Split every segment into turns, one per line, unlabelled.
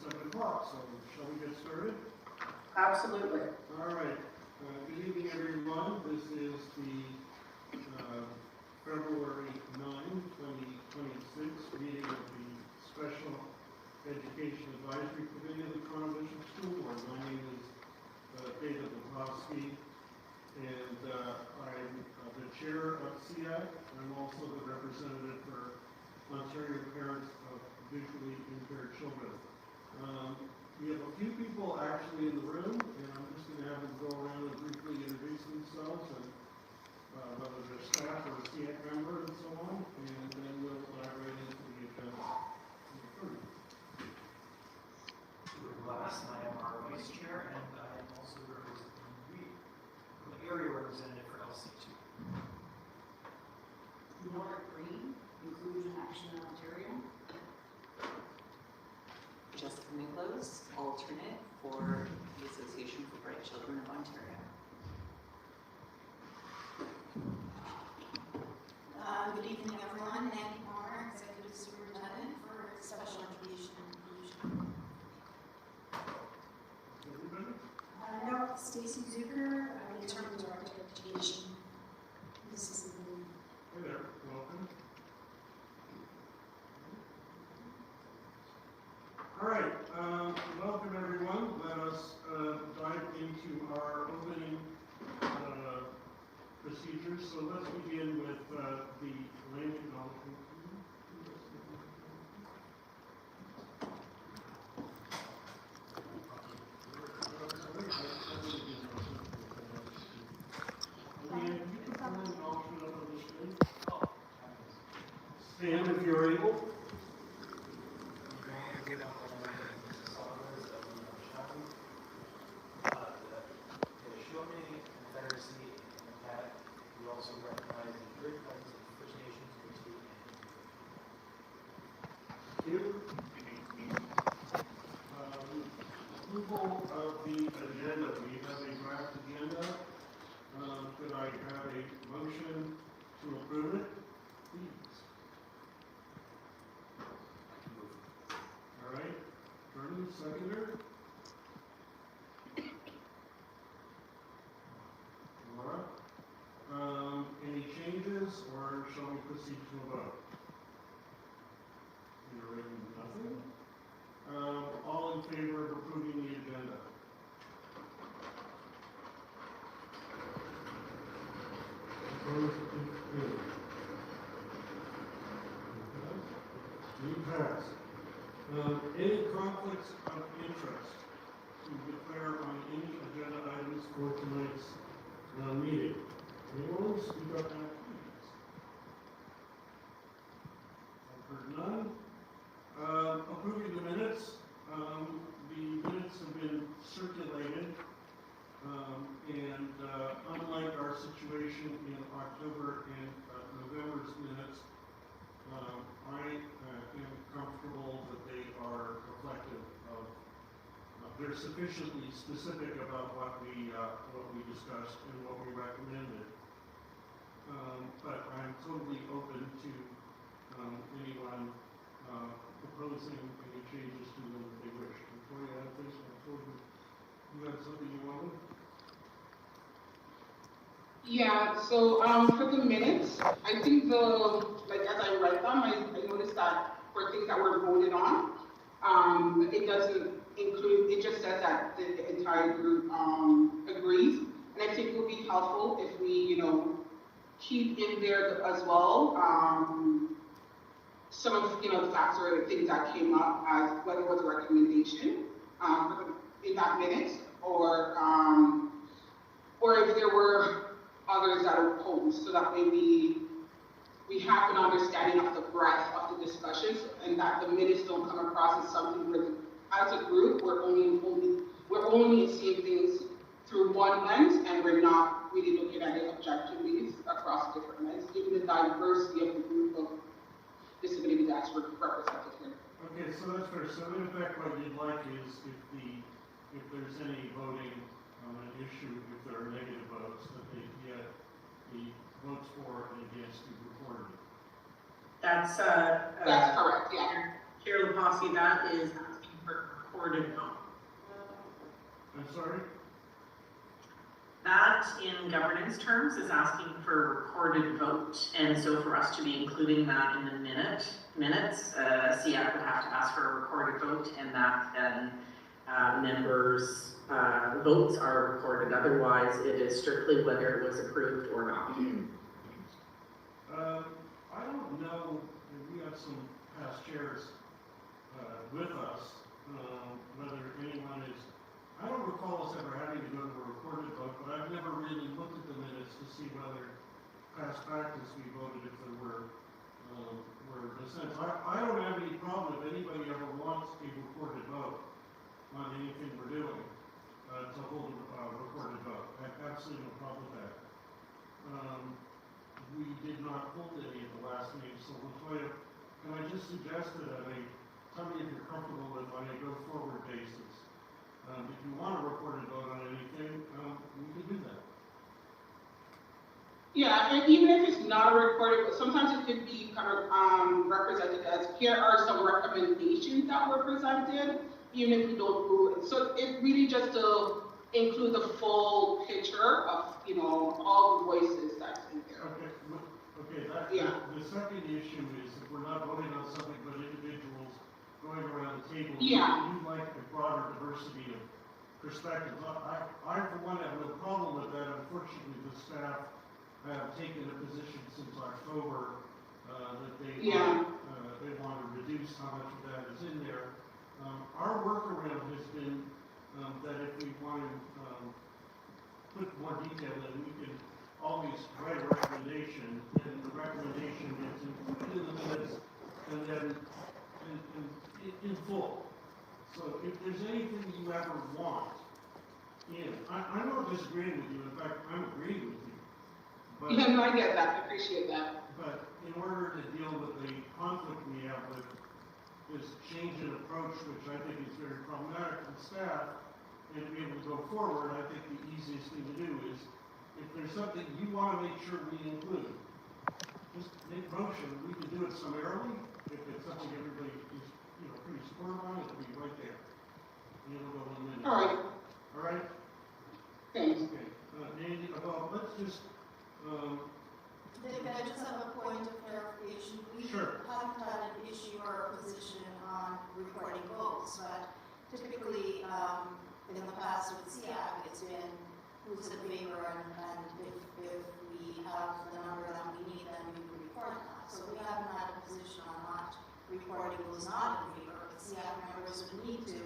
7 o'clock, so shall we get started?
Absolutely.
All right. Good evening, everyone. This is the February 9, 2026 meeting of the Special Education Advisory Committee of the Toronto Bishop School Board. My name is David Lepofsky, and I'm the chair of SEAC. I'm also the representative for Ontario Parents of Visually Impaired Children. We have a few people actually in the room, and I'm just going to have them go around and briefly introduce themselves, and whether they're staff or a SEAC member and so on, and then we'll dive right into the agenda.
I am our vice chair, and I am also representing the area representative for LC2.
Nora Green, Inclusion Action in Ontario.
Jessica Miklos, alternate for the Association for Bright Children of Ontario.
Good evening, everyone. Nancy Moore, Executive Superintendent for Special Education and Inclusion. No, Stacy Zucker, Interim Director of Education. This is
Hey there, welcome. All right, welcome everyone. Let us dive into our opening procedures. So let's begin with the land acknowledgement. Stand if you're able.
We also recognize the great presence of First Nations, Métis,
Approval of the agenda. We have a draft agenda. Could I have a motion to approve it? Please. All right. Vernon, seconder. Laura. Any changes, or shall we proceed to a vote? You're writing nothing. All in favor of approving the agenda? Opposed, if good. You pass. Any conflicts of interest to declare on any agenda items for tonight's meeting? Anyone speak up now, please? I've heard none. Approving the minutes. The minutes have been circulated, and unlike our situation in October and November's minutes, I am comfortable that they are reflective of, they're sufficiently specific about what we discussed and what we recommended. But I'm totally open to anyone proposing any changes to them if they wish. Before you add this, you had something you wanted?
Yeah, so for the minutes, I think as I read them, I noticed that for things that were voted on, it doesn't include, it just says that the entire group agrees. And I think it would be helpful if we, keep in there as well some of the facts or things that came up as whether it was a recommendation in that minute or if there were others that are opposed, so that way we have an understanding of the breadth of the discussions and that the minutes don't come across as something where as a group we're only seeing things through one lens and we're not really looking at it objectively across different lens, given the diversity of the group of disability that's represented here.
Okay, so that's fair. So in effect, what you'd like is if there's any voting on an issue, if there are negative votes, that they get the votes for and against be recorded.
That's correct, yeah.
Chair Lepofsky, that is asking for
sorry?
That, in governance terms, is asking for recorded vote, and so for us to be including that in the minutes, SEAC would have to ask for a recorded vote, and that then members' votes are recorded. Otherwise, it is strictly whether it was approved or not.
I don't know, and we have some past chairs with us, whether anyone is, I don't recall us ever having to go to a recorded vote, but I've never really looked at the minutes to see whether past practice we voted if there were dissents. I don't have any problem if anybody ever wants a recorded vote on anything we're doing, to hold a recorded vote. I have absolutely no problem with that. We did not hold any at the last meeting, so Latoya, can I just suggest that tell me if you're comfortable with on a go-forward basis. If you want a recorded vote on anything, we can do that.
Yeah, and even if it's not a recorded, sometimes it could be kind of represented as, here are some recommendations that were presented, even if you don't move it. So it really just to include the full picture of, all the voices that's in there.
Okay, the second issue is if we're not voting on something but individuals going around the table,
Yeah.
we like a broader diversity of perspectives. I for one have no problem with that. Unfortunately, the staff have taken a position since October that they want to reduce how much of that is in there. Our workaround has been that if we want to put more detail in, we can always write a recommendation, and the recommendation gets included in the minutes, and then in full. So if there's anything you ever want I'm not disagreeing with you. In fact, I'm agreeing with you. But,
Yeah, no, I get that. I appreciate that.
but in order to deal with the conflict we have with this change in approach, which I think is very problematic for staff, and to be able to go forward, I think the easiest thing to do is, if there's something you want to make sure we include, just make motion. We can do it summarily. If it's something everybody is, pretty supportive on, it'll be right there. And it'll go in minutes.
All right.
All right?
Thanks.
Okay. Nancy, let's just,
Dave, I just have a point of clarification. We
Sure.
haven't had an issue or a position on recording votes, but typically, in the past with SEAC, it's been who's in favor, and if we have the number that we need, then we can record that. So we haven't had a position on not recording who's not in favor. But SEAC members would need to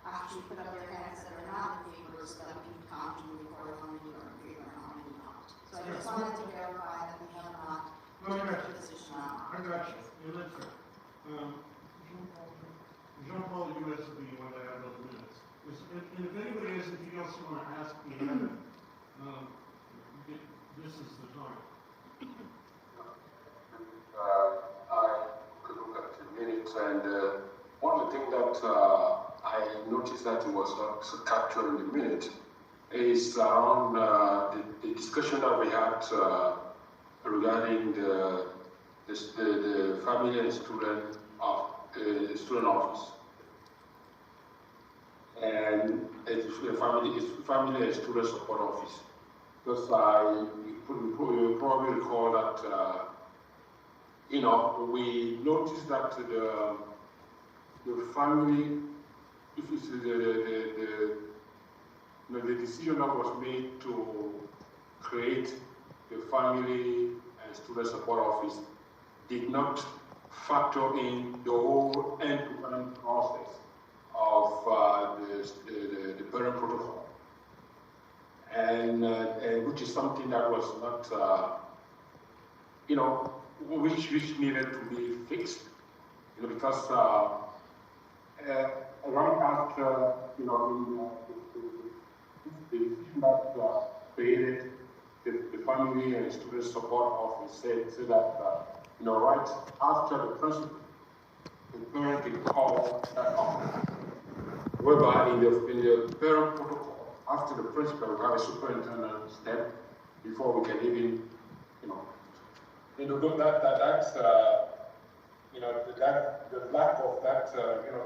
actually put up their hands that are not in favor, so that we can count and record how many are in favor and how many not. So I just wanted to verify that we have not
no, I
taken
got
a
you.
position on that.
I got you. Yeah, that's fair. Jean-Paul, you has to be one to have those minutes. And if anybody has anything else you want to ask me, this is the time.
I could look at the minutes, and one of the things that I noticed that it was not captured in the minute is around the discussion that we had regarding the family and student office, and the family and student support office. Because you probably recall that we noticed that the family, if you see the decision that was made to create the family and student support office did not factor in the whole end-to-end process of the parent protocol, and which is something that was not, which needed to be fixed, because right after, the decision that created the family and student support office said that, right after the principal, the parent can call that office. Whereby in the parent protocol, after the principal, we have a superintendent step before we can even, that's, the lack of that,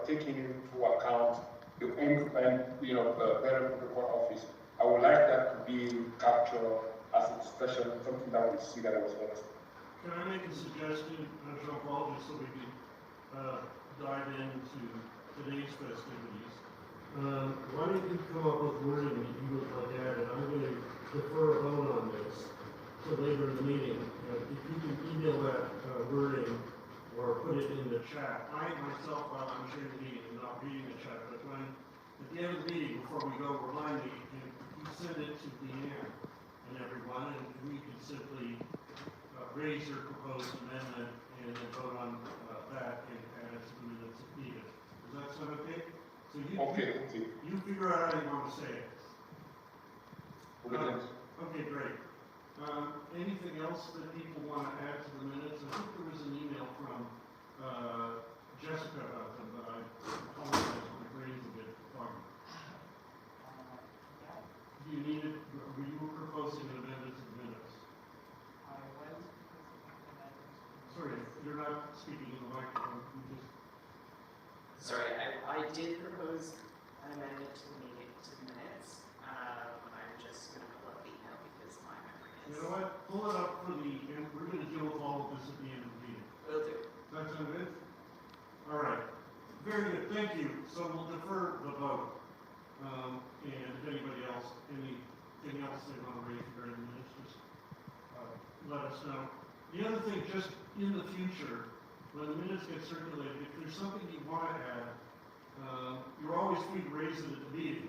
taking into account the end and, better protocol office. I would like that to be captured as a special, something that we see that it was honest.
Can I make a suggestion, Jean-Paul, just so we can dive into today's festivities? Why don't you come up with wording that you would like added? I'm going to defer a vote on this to later in the meeting. If you can email that wording or put it in the chat. I myself, while I'm sharing the meeting, am not reading the chat, but when, at the end of the meeting, before we go, remind me, and you send it to Deanne and everyone, and we can simply raise your proposed amendment and then vote on that and add it to the minutes if needed. Does that sound okay? So
Okay.
you figure out how you want to say it. Okay, great. Anything else that people want to add to the minutes? I think there was an email from Jessica about them, but I apologize, my brain's a bit foggy. Do you need it? Were you proposing an amendment to the minutes? Sorry, you're not speaking in the microphone. You just...
Sorry, I did propose an amendment to the meeting, to the minutes. I'm just going to pull up the email because my memory is...
You know what? Pull it up for the, and we're going to deal with all of this at the end of the meeting.
Will do.
That sound good? All right. Very good. Thank you. So we'll defer the vote. And if anybody else, anything else they want to raise during the minutes, just let us know. The other thing, just in the future, when the minutes get circulated, if there's something you want to add, you're always free to raise it at the meeting.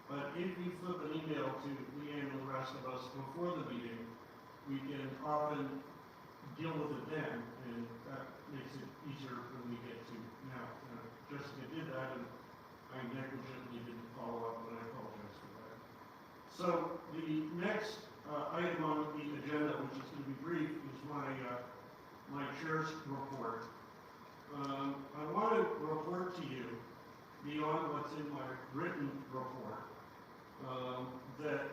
But if you flip an email to Leanne and the rest of us before the meeting, we can often deal with it then, and that makes it easier when we get to now. Jessica did that, and I negligently didn't follow up, and I apologize for that. So the next item on the agenda, which is going to be brief, is my chair's report. I want to report to you, beyond what's in my written report, that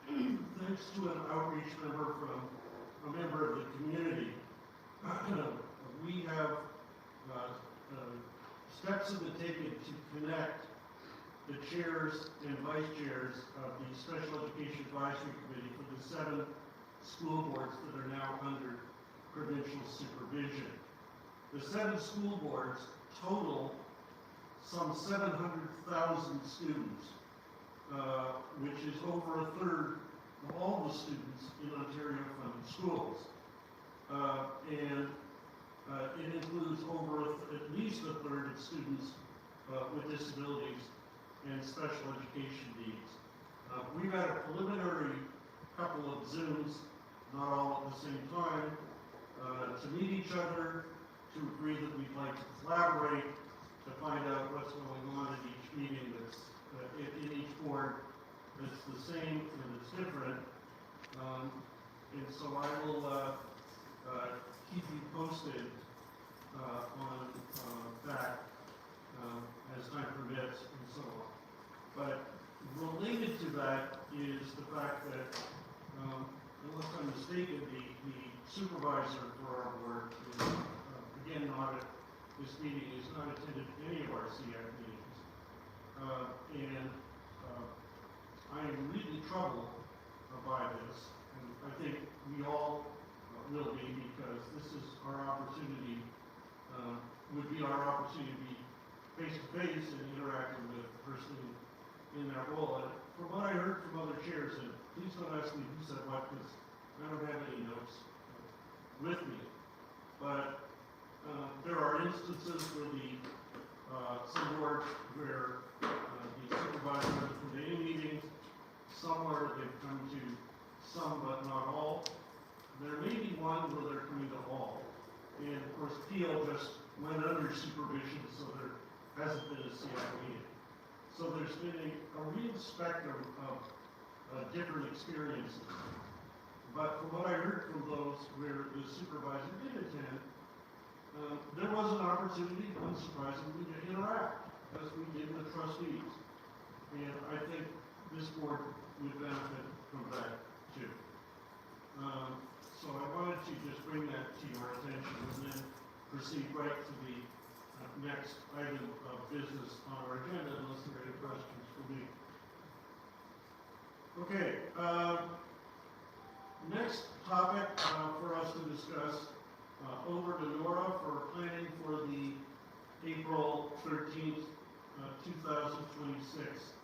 thanks to an outreach member from a member of the community, we have steps have been taken to connect the chairs and vice chairs of the Special Education Advisory Committee for the 7 school boards that are now under provincial supervision. The 7 school boards total some 700,000 students, which is over a third of all the students in Ontario funded schools. It includes at least a third of students with disabilities and special education needs. We've had a preliminary couple of Zooms, not all at the same time, to meet each other, to agree that we'd like to collaborate, to find out what's going on at each meeting that's in each board that's the same and it's different. And so I will keep you posted on that as time permits and so on. But related to that is the fact that, unless I'm mistaken, the supervisor for our board is, again, not at this meeting, is not attended any of our SEAC meetings. I am really troubled by this, and I think we all will be, because this is our opportunity, would be our opportunity to be face-to-face and interacting with the person in that role. And from what I heard from other chairs, and please don't ask me who said what, because I don't have any notes with me, but there are instances where some boards where the supervisor has been to any meetings, somewhere they've come to some but not all. There may be one where they're coming to all. And of course, PL just went under supervision, so there hasn't been a SEAC meeting. So there's been a real spectrum of different experiences. But from what I heard from those where the supervisor did attend, there was an opportunity, unsurprisingly, to interact, as we did with trustees. And I think this board would benefit from that too. So I wanted to just bring that to your attention and then proceed right to the next item of business on our agenda, topic for us to discuss. Over to Nora for planning for the April 13th, 2026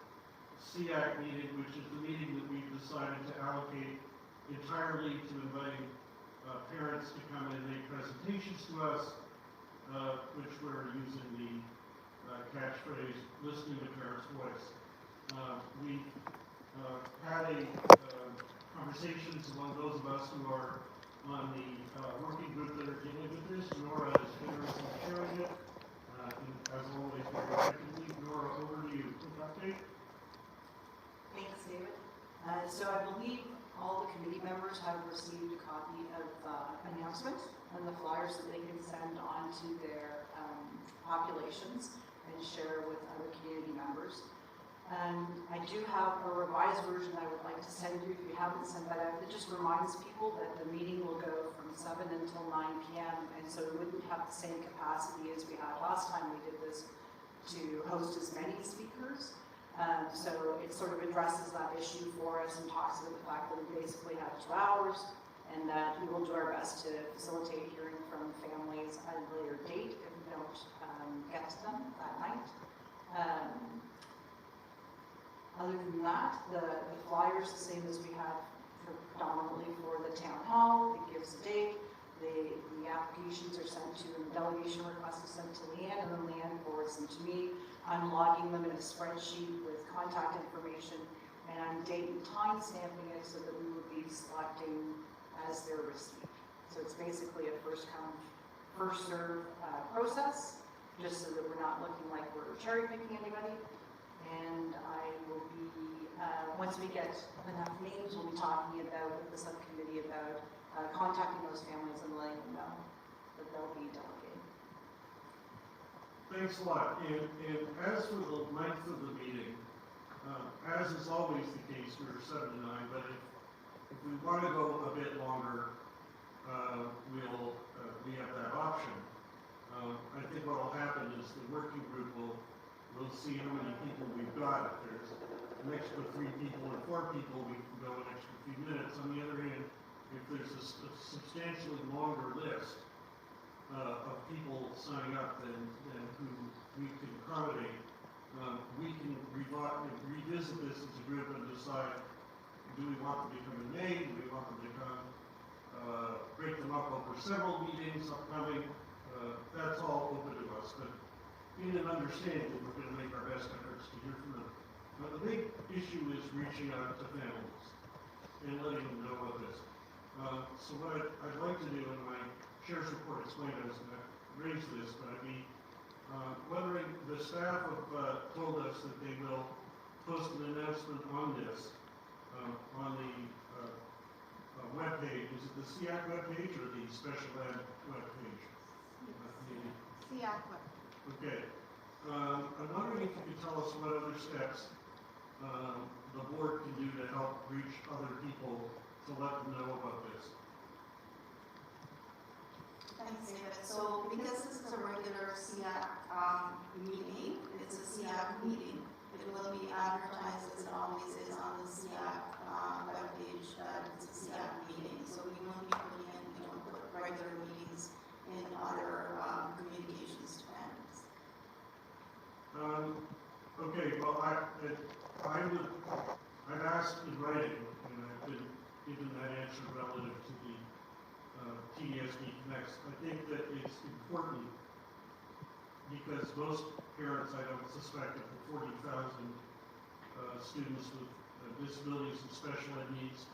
SEAC meeting, which is the meeting that we've decided to allocate entirely to inviting parents to come and make presentations to us, which we're using the catchphrase, listening to parents' voice. We had conversations among those of us who are on the working group that are dealing with this. Nora is generous in sharing it. And as always, very effectively. Nora, over to you. Quick update.
Thanks, David. So I believe all the committee members have received a copy of announcement and the flyers that they can send on to their populations and share with other community members. And I do have a revised version I would like to send you if you haven't sent that out. It just reminds people that the meeting will go from 7 until 9 p.m. and so we wouldn't have the same capacity as we had last time we did this to host as many speakers. So it sort of addresses that issue for us and talks about the fact that we basically have 2 hours and that we will do our best to facilitate hearing from families at a later date if we don't get to them that night. Other than that, the flyer's the same as we had predominantly for the town hall. It gives a date. The applications are sent to, and the delegation request is sent to Leanne, and then Leanne forwards them to me. I'm logging them in a spreadsheet with contact information, and I'm date and time stamping it so that we would be selecting as they're received. So it's basically a first come, first serve process, just so that we're not looking like we're cherry picking anybody. And I will be, once we get enough names, we'll be talking about, with the subcommittee, about contacting those families and letting them know that they'll be delegating.
Thanks a lot. And as for the length of the meeting, as is always the case, we're 7 to 9, but if we want to go a bit longer, we have that option. I think what will happen is the working group will see how many people we've got. If there's an extra 3 people or 4 people, we can go an extra few minutes. On the other hand, if there's a substantially longer list of people signing up than who we can accommodate, we can revisit this as a group and decide, do we want them to come in May? Do we want them to come, break them up over several meetings upcoming? That's all open to us. But in an understanding that we're going to make our best efforts to hear from them. Now, the big issue is reaching out to families and letting them know of this. So what I'd like to do in my sheriff's report, explain, I was going to raise this, but I'd be wondering, the staff have told us that they will post an announcement on this on the webpage. Is it the SEAC webpage or the special ed webpage?
SEAC.
Okay. I'm wondering if you could tell us what other steps the board can do to help reach other people to let them know about this.
Thanks, David. So because this is a regular SEAC meeting, it's a SEAC meeting, it will be advertised as it always is on the SEAC webpage that it's a SEAC meeting. So we won't be putting in, put regular meetings in other communications to parents.
Okay, well, I've asked in writing, and I've been given that answer relative to the TDSB Connects. I think that it's important because most parents, I don't suspect, of the 40,000 students with disabilities and special ed needs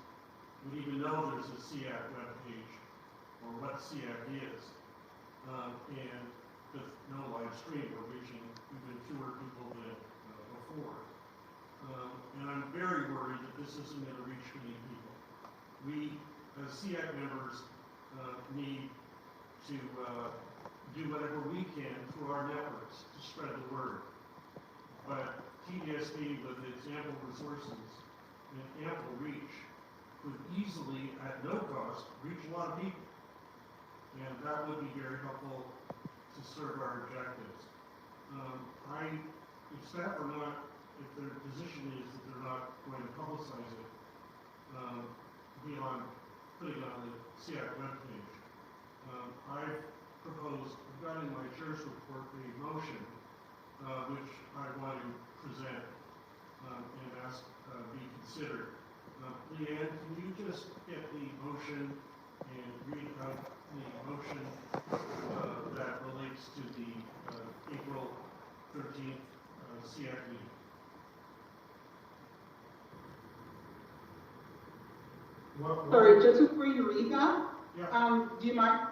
would even know there's a SEAC webpage or what SEAC is. And with no live stream, we're reaching even fewer people than before. And I'm very worried that this isn't going to reach many people. We, as SEAC members, need to do whatever we can through our networks to spread the word. But TDSB, with its ample resources and ample reach, could easily, at no cost, reach a lot of people. And that would be very helpful to serve our objectives. If staff are not, if their position is that they're not going to publicize it beyond putting on the SEAC webpage. I've proposed, I've got in my chair's report a motion, which I want to present and ask be considered. Leanne, can you just get the motion and read out the motion that relates to the April 13th SEAC meeting?
Sorry, just before you read that,
Yeah.
do you mind?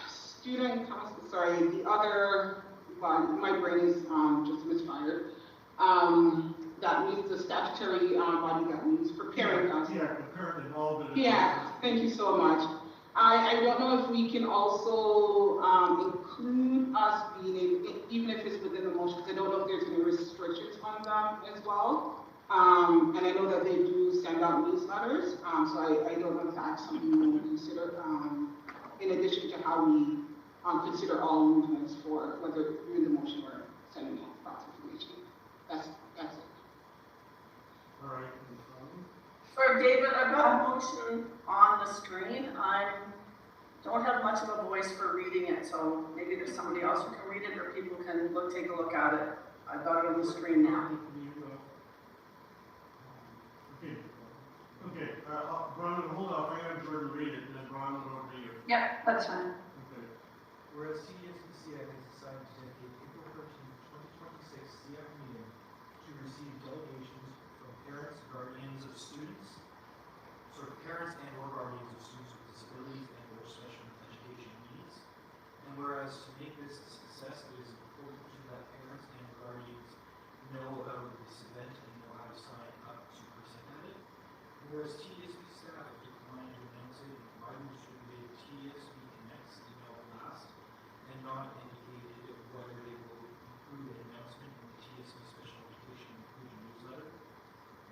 Student council, sorry, the other, well, my brain is just misfired. That means the statutory body that means preparing us.
Yeah, the parent involvement.
Yeah, thank you so much. I don't know if we can also include us being, even if it's within the motion, because I don't know if there's any restrictions on them as well. And I know that they do send out newsletters, so I don't know if that's something we want to consider, in addition to how we consider all movements for whether through the motion or sending out cross information. That's it.
All right.
Sorry, David, I've got a motion on the screen. I don't have much of a voice for reading it, so maybe there's somebody else who can read it, or people can take a look at it. I've got it on the screen now.
Okay, Ron, hold off, I have Jordan read it, and then Ron will over to you.
Yeah, that's fine.
Okay.
Whereas TDSBCI has decided to dedicate April 13th, 2026 SEAC meeting to receive delegations from parents, guardians of students, parents and or guardians of students with disabilities and or special education needs. And whereas to make this a success, it is important that parents and guardians know about this event and know how to sign up to present at it. And whereas TDSB staff have declined to announce it and widely distributed TDSB Connect's email blast and not indicated whether they will include an announcement in the TDSB Special Education Inclusion newsletter.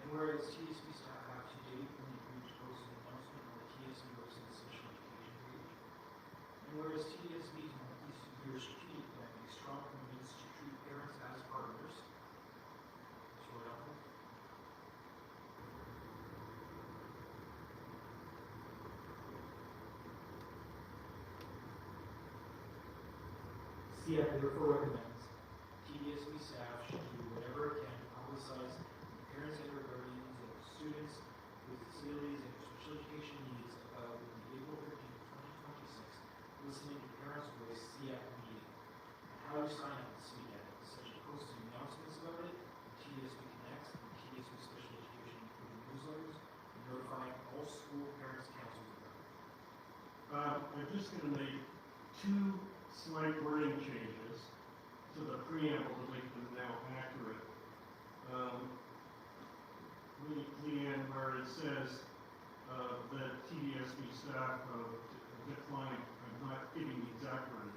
And whereas TDSB staff have to date only agreed to post an announcement on the TDSB website Special Education page. And whereas TDSB's multi-year strategic plan makes strong commitments to treat parents as partners. Short helpful. SEAC therefore recommends TDSB staff should do whatever it can to publicize the parents and or guardians of students with disabilities and special education needs about the April 13th, 2026 listening to parents' voice SEAC meeting and how to sign up to speak at it, such as posting announcements about it, TDSB Connects, and TDSB Special Education including newsletters, and notifying all school parents councils about it.
I'm just going to make two slight wording changes to the preamble to make them now accurate. Leanne, where it says that TDSB staff declined, I'm not giving the exact word,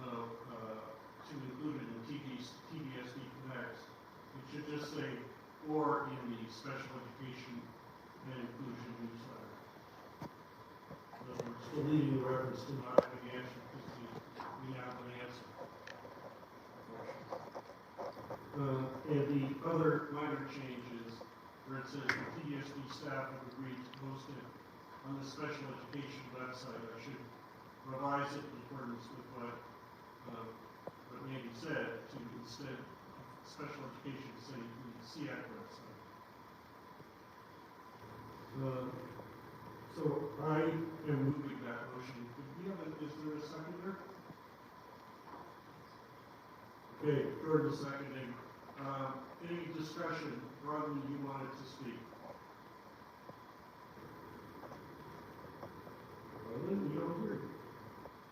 to include it in TDSB Connects. It should just say, or in the Special Education and Inclusion newsletter. In other words, deleting the reference to not having answer because we have an answer. And the other minor change is where it says the TDSB staff have agreed to post it on the special education website. I should revise it in accordance with what Mandy said to instead of special education say the SEAC website. So I am moving that motion. Is there a seconder? Okay, Jordan seconding. Any discussion? Rodney, you wanted to speak. Rodney, you don't hear.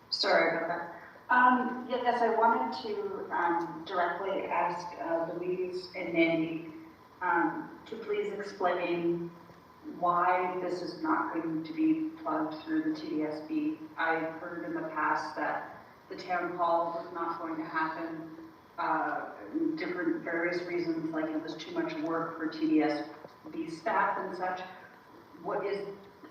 Sorry about that. Yes, I wanted to directly ask Louise and Mandy to please explain why this is not going to be plugged through the TDSB. I've heard in the past that the town hall was not going to happen, different various reasons, like it was too much work for TDSB staff and such.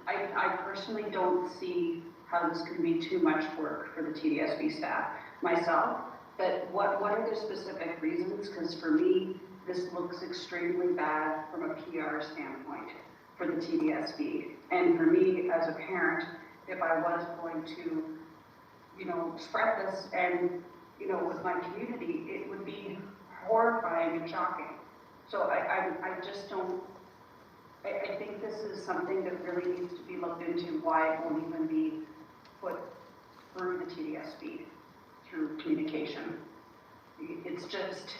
I personally don't see how this could be too much work for the TDSB staff myself, but what are the specific reasons? Because for me, this looks extremely bad from a PR standpoint. for the TDSB. And for me, as a parent, if I was going to, you know, spread this and, you know, with my community, it would be horrifying and shocking. So I just don't, I think this is something that really needs to be looked into, why it won't even be put through the TDSB, through communication. It's just,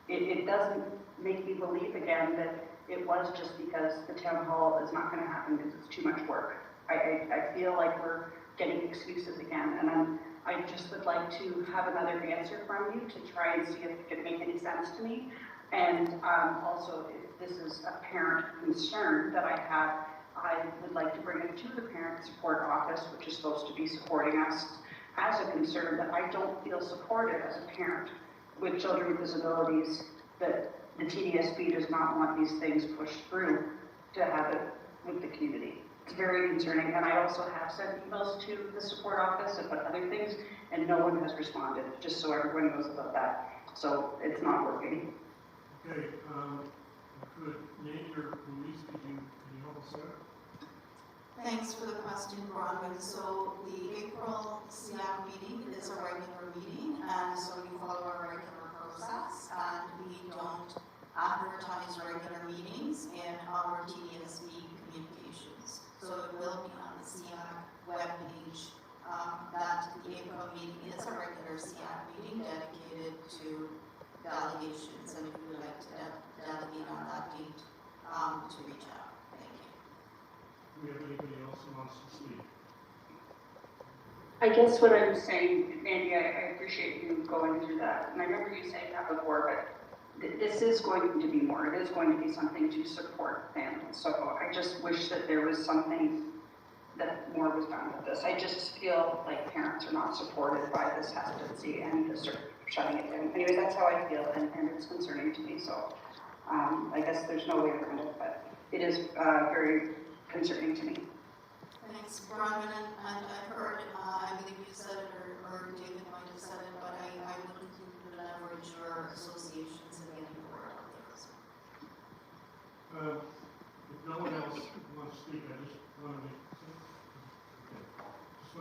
it doesn't make me believe again that it was just because the town hall is not gonna happen because it's too much work. I feel like we're getting excuses again, and I just would like to have another answer from you to try and see if it could make any sense to me. And also, if this is a parent concern that I have, I would like to bring it to the Parent Support Office, which is supposed to be supporting us, as a concern that I don't feel supported as a parent with children with disabilities, that the TDSB does not want these things pushed through to have it with the community. It's very concerning, and I also have sent emails to the support office about other things, and no one has responded, just so everyone knows about that. So it's not working.
Okay, could Nate or Louise, could you help us out?
Thanks for the question, Bronwyn. So the April SEAC meeting is a regular meeting, and so we follow our regular process, and we don't advertise regular meetings in our TDSB communications. So it will be on the SEAC webpage that the April meeting is a regular SEAC meeting dedicated to delegations, and if you would like to delegate on that date, to reach out. Thank you.
Do we have anybody else who wants to speak?
I guess what I'm saying, Mandy, I appreciate you going through that. And I remember you saying that before, but this is going to be more. It is going to be something to support families. So I just wish that there was something that more was done with this. I just feel like parents are not supported by this hesitancy and this shutting it down. Anyways, that's how I feel, and it's concerning to me. So I guess there's no way around it, but it is very concerning to me.
Thanks, Bronwyn, and I've heard, I believe you said it, or David might have said it, but I would include leverage your associations and getting the word out there.
If no one else wants to speak, I just want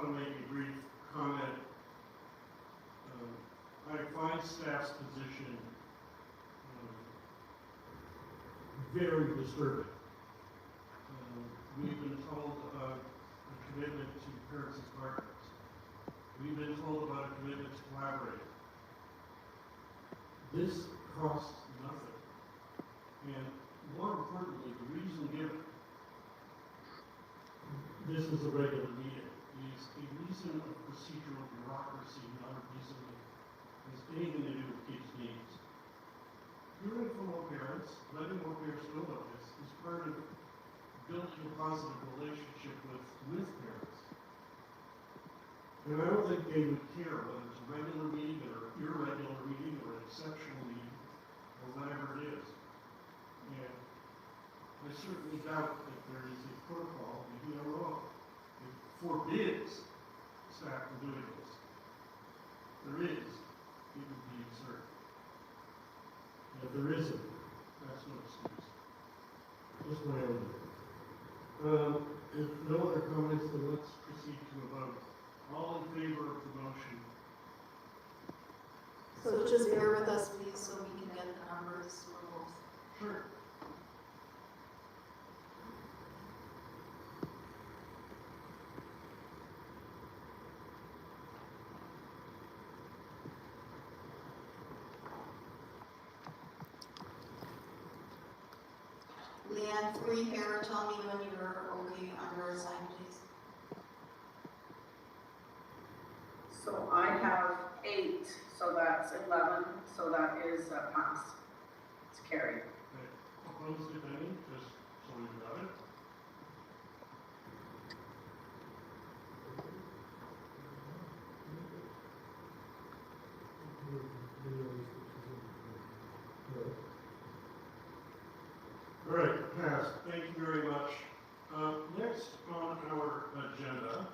to make a brief comment. I find staff's position very disturbing. We've been told about a commitment to parents as partners. We've been told about a commitment to collaborate. This costs nothing. And more importantly, the reason given, this is a regular meeting, is a reason of procedural bureaucracy, not a reason that has anything to do with kids' needs. Hearing from all parents, letting all parents know about this, is part of building a positive relationship with parents. And I don't think they would care whether it's a regular meeting or irregular meeting or an exceptional meeting or whatever it is. And I certainly doubt that there is a protocol, maybe I'm wrong, that forbids staff from doing this. There is, it would be absurd. And if there isn't, that's no excuse. Just my own view. If no other comments, then let's proceed to a vote. All in favor of the motion?
So just bear with us, please, so we can get the numbers for both.
Sure.
Leanne, 3 here, tell me when you're okay on your side, please.
So I have 8, so that's 11, so that is a pass. It's carried.
Okay. Opposed, if any, just so we've got it. All right, passed. Thank you very much. Next on our agenda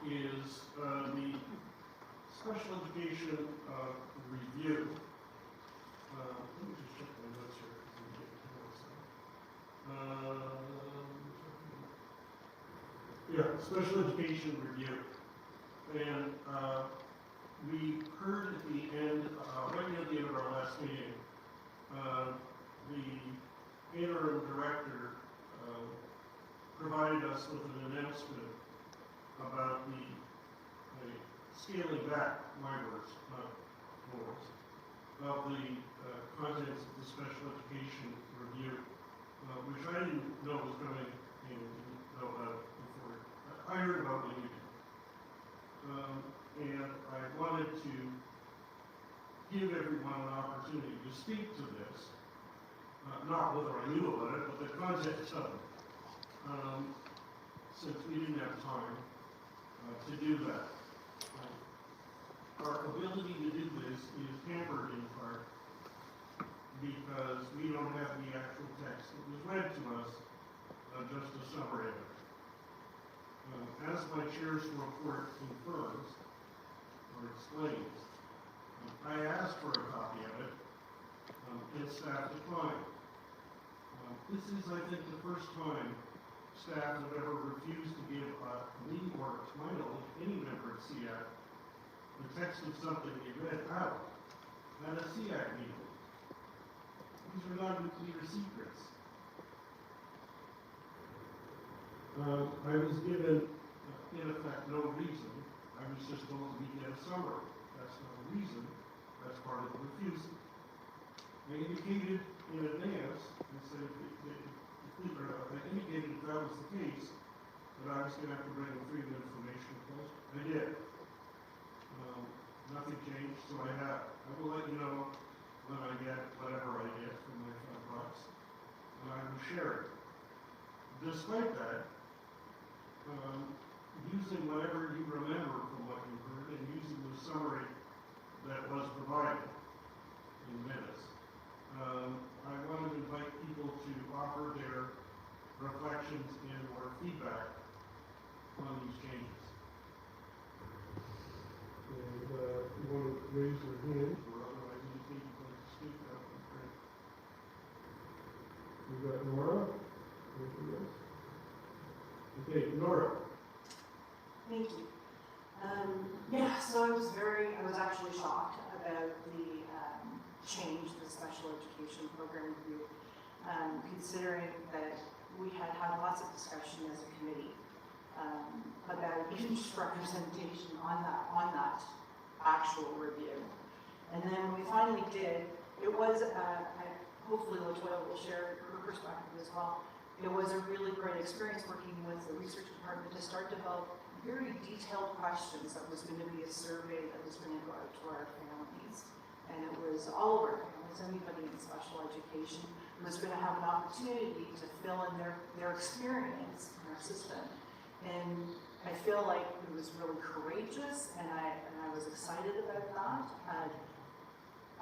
is the special education review. Let me just check my notes here. Yeah, special education review. And we heard at the end, right near the end of our last meeting, the interim director provided us with an announcement about the scaling back, my words, not yours, of the contents of the special education review, which I didn't know was coming and didn't know about before. I heard about it. And I wanted to give everyone an opportunity to speak to this, not whether I knew about it, but the context of it, since we didn't have time to do that. Our ability to do this is hampered in part because we don't have the actual text that was read to us, just a summary of it. As my chair's report confirms, or explains, I asked for a copy of it, and staff declined. This is, I think, the first time staff have ever refused to give me, or to my knowledge, any member at SEAC, the text of something they read out at a SEAC meeting. These are not nuclear secrets. I was given, in effect, no reason. I was just told we get a summary. That's not a reason. That's part of the refusal. I indicated in advance, and said, I indicated if that was the case, that I was going to have to bring a freedom of information request. I did. Nothing changed, so I have. I will let you know when I get whatever I get from my $5, and I will share it. Despite that, using whatever you remember from what you heard and using the summary that was provided in minutes, I want to invite people to offer their reflections and or feedback on these changes. And if you want to raise your hand, or otherwise indicate you'd like to speak, that would be great. We've got Nora. Anything else? Okay, Nora.
Thank you. Yeah, so I was actually shocked about the change to the special education program review, considering that we had had lots of discussion as a committee about interest representation on that actual review. And then when we finally did, it was, hopefully LaToya will share her perspective as well. It was a really great experience working with the research department to start to develop very detailed questions that was going to be a survey that was going to go out to our families. And it was all of our families, anybody in special education was going to have an opportunity to fill in their experience in our system. And I feel like it was really courageous, and I was excited about that.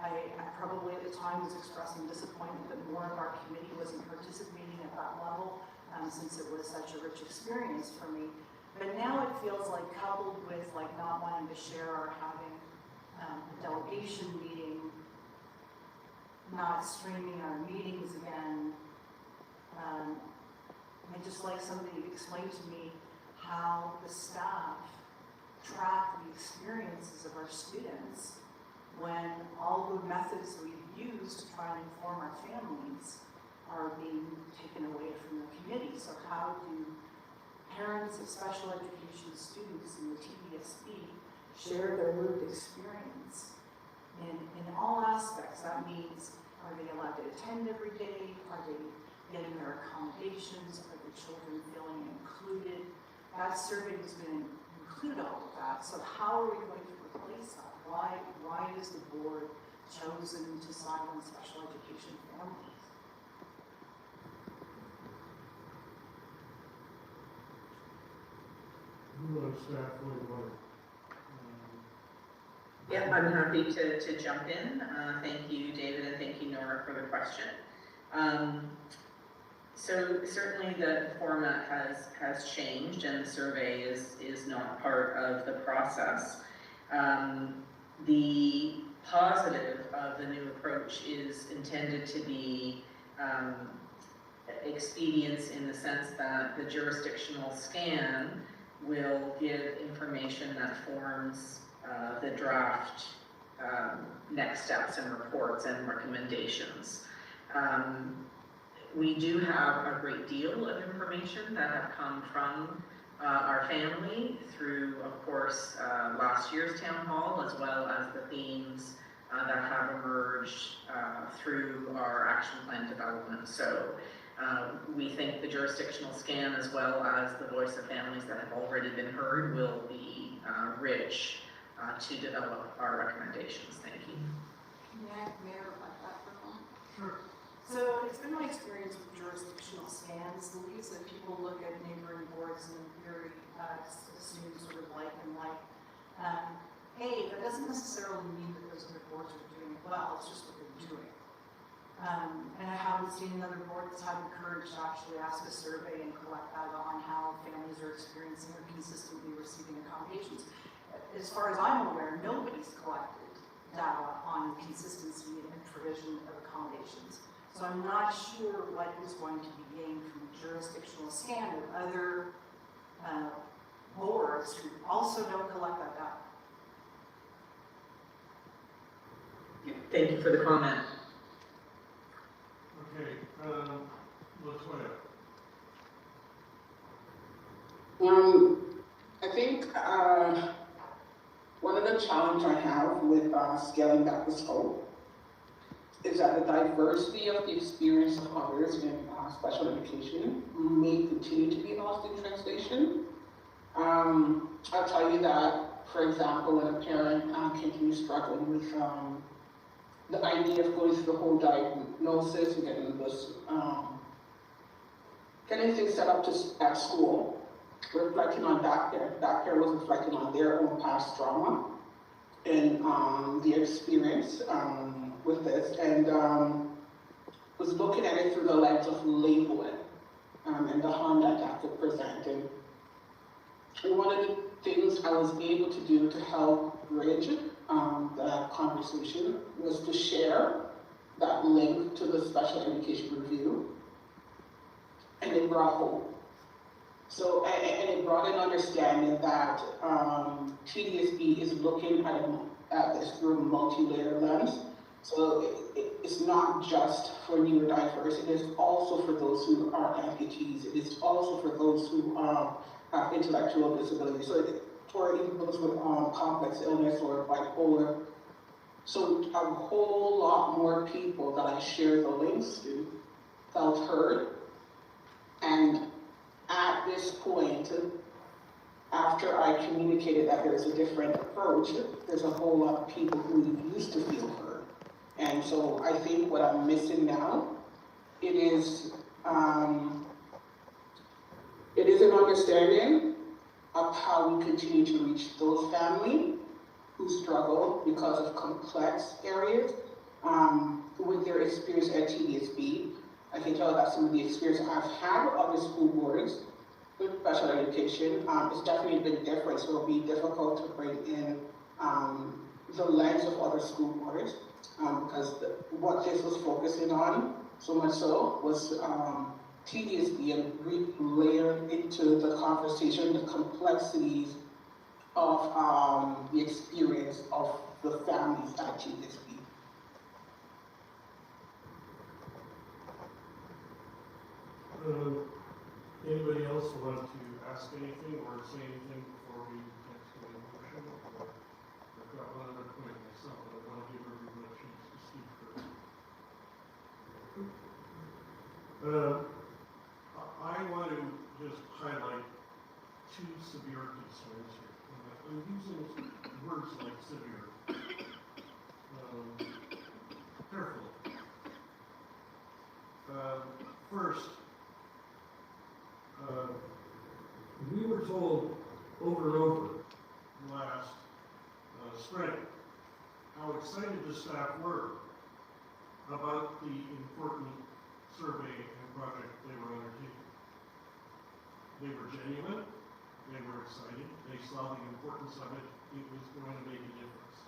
I probably at the time was expressing disappointment that more of our committee wasn't participating at that level, since it was such a rich experience for me. But now it feels like, coupled with like not wanting to share or having a delegation meeting, not streaming our meetings again, I'd just like somebody to explain to me how the staff track the experiences of our students when all the methods we've used to try and inform our families are being taken away from the committee. So how do parents of special education students in the TDSB share their lived experience in all aspects? That means, are they allowed to attend every day? Are they getting their accommodations? Are the children feeling included? That survey is going to include all of that. So how are we going to replace that? Why is the board chosen to silence special education families?
Who on staff would want
Yeah, I'm happy to jump in. Thank you, David, and thank you, Nora, for the question. So certainly the format has changed, and the survey is not part of the process. The positive of the new approach is intended to be expedience in the sense that the jurisdictional scan will give information that forms the draft next steps and reports and recommendations. We do have a great deal of information that have come from our family through, of course, last year's town hall, as well as the themes that have emerged through our action plan development. So we think the jurisdictional scan, as well as the voice of families that have already been heard, will be rich to develop our recommendations. Thank you.
May I reflect that for a moment?
Sure.
So it's been my experience with jurisdictional scans, the leads that people look at neighboring boards and very assume sort of like and like. That doesn't necessarily mean that those other boards are doing well, it's just what they're doing. And I haven't seen another board that's had the courage to actually ask a survey and collect data on how families are experiencing or consistently receiving accommodations. As far as I'm aware, nobody's collected data on consistency and provision of accommodations. So I'm not sure what is going to be gained from the jurisdictional scan of other boards who also don't collect that data.
Thank you for the comment.
Okay, Latoya.
I think one of the challenges I have with scaling back the scope is that the diversity of the experience of others in special education may continue to be lost in translation. I'll tell you that, for example, when a parent continues struggling with the idea of going through the whole diagnosis and getting things set up at school, reflecting on that parent was reflecting on their own past trauma and their experience with this, and was looking at it through the lens of labeling and the harm that could present. And one of the things I was able to do to help bridge that conversation was to share that link to the special education review, and it brought hope. So, and it brought an understanding that TDSB is looking at this through a multi-layer lens. So it's not just for neurodiverse, it is also for those who are amputees, it is also for those who have intellectual disabilities. So for even those with complex illness or bipolar. So a whole lot more people that I shared the links to felt heard. And at this point, after I communicated that there's a different approach, there's a whole lot of people who used to feel heard. And so I think what I'm missing now, it is an understanding of how we continue to reach those families who struggle because of complex areas with their experience at TDSB. I can tell that some of the experience I've had with other school boards with special education, it's definitely been different, so it'll be difficult to bring in the lens of other school boards, because what this was focusing on, so much so, was TDSB and layered into the conversation, the complexities of the experience of the families at TDSB.
Anybody else want to ask anything or say anything before we get to the motion? I've got one other point myself, but I want to give everyone a chance to speak first. I want to just highlight two severe concerns here. I'm using words like severe carefully. First, we were told over and over last spring how excited the staff were about the important survey and project they were undertaking. They were genuine, they were excited, they saw the importance of it, it was going to make a difference.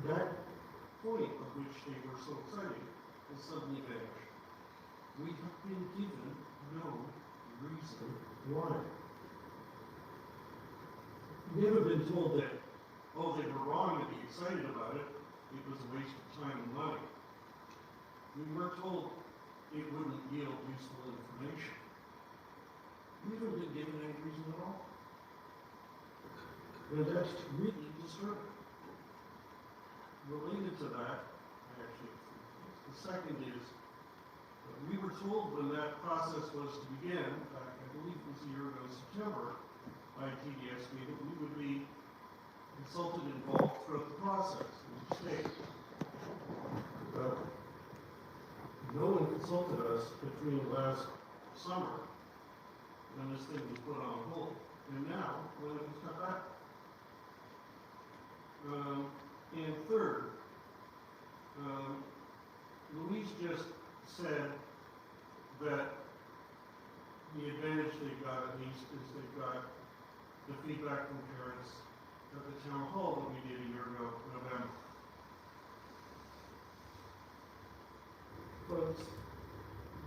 That point of which they were so excited has suddenly vanished. We have been given no reason why. We've never been told that, oh, they were wrong to be excited about it, it was a waste of time and money. We weren't told it wouldn't yield useful information. We haven't been given any reason at all. And that's really disturbing. Related to that, actually, the second is, we were told when that process was to begin, I believe it was a year ago, September, by TDSB, that we would be consulted and involved throughout the process in each stage. But no one consulted us between last summer, when this thing was put on hold, and now, when it was cut back. And third, Louise just said that the advantage they've got at least is they've got the feedback from parents at the town hall that we did a year ago, November. But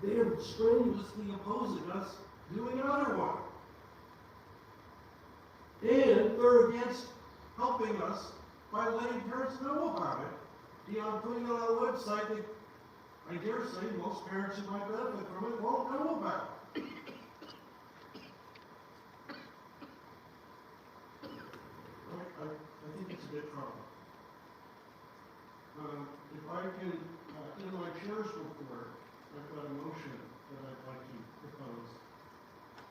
they're strenuously opposing us doing another one. And they're against helping us by letting parents know about it, beyond putting it on a website that I dare say most parents who might benefit from it won't know about. I think it's a bit trouble. If I can, in my chair's report, I've got a motion that I'd like to propose.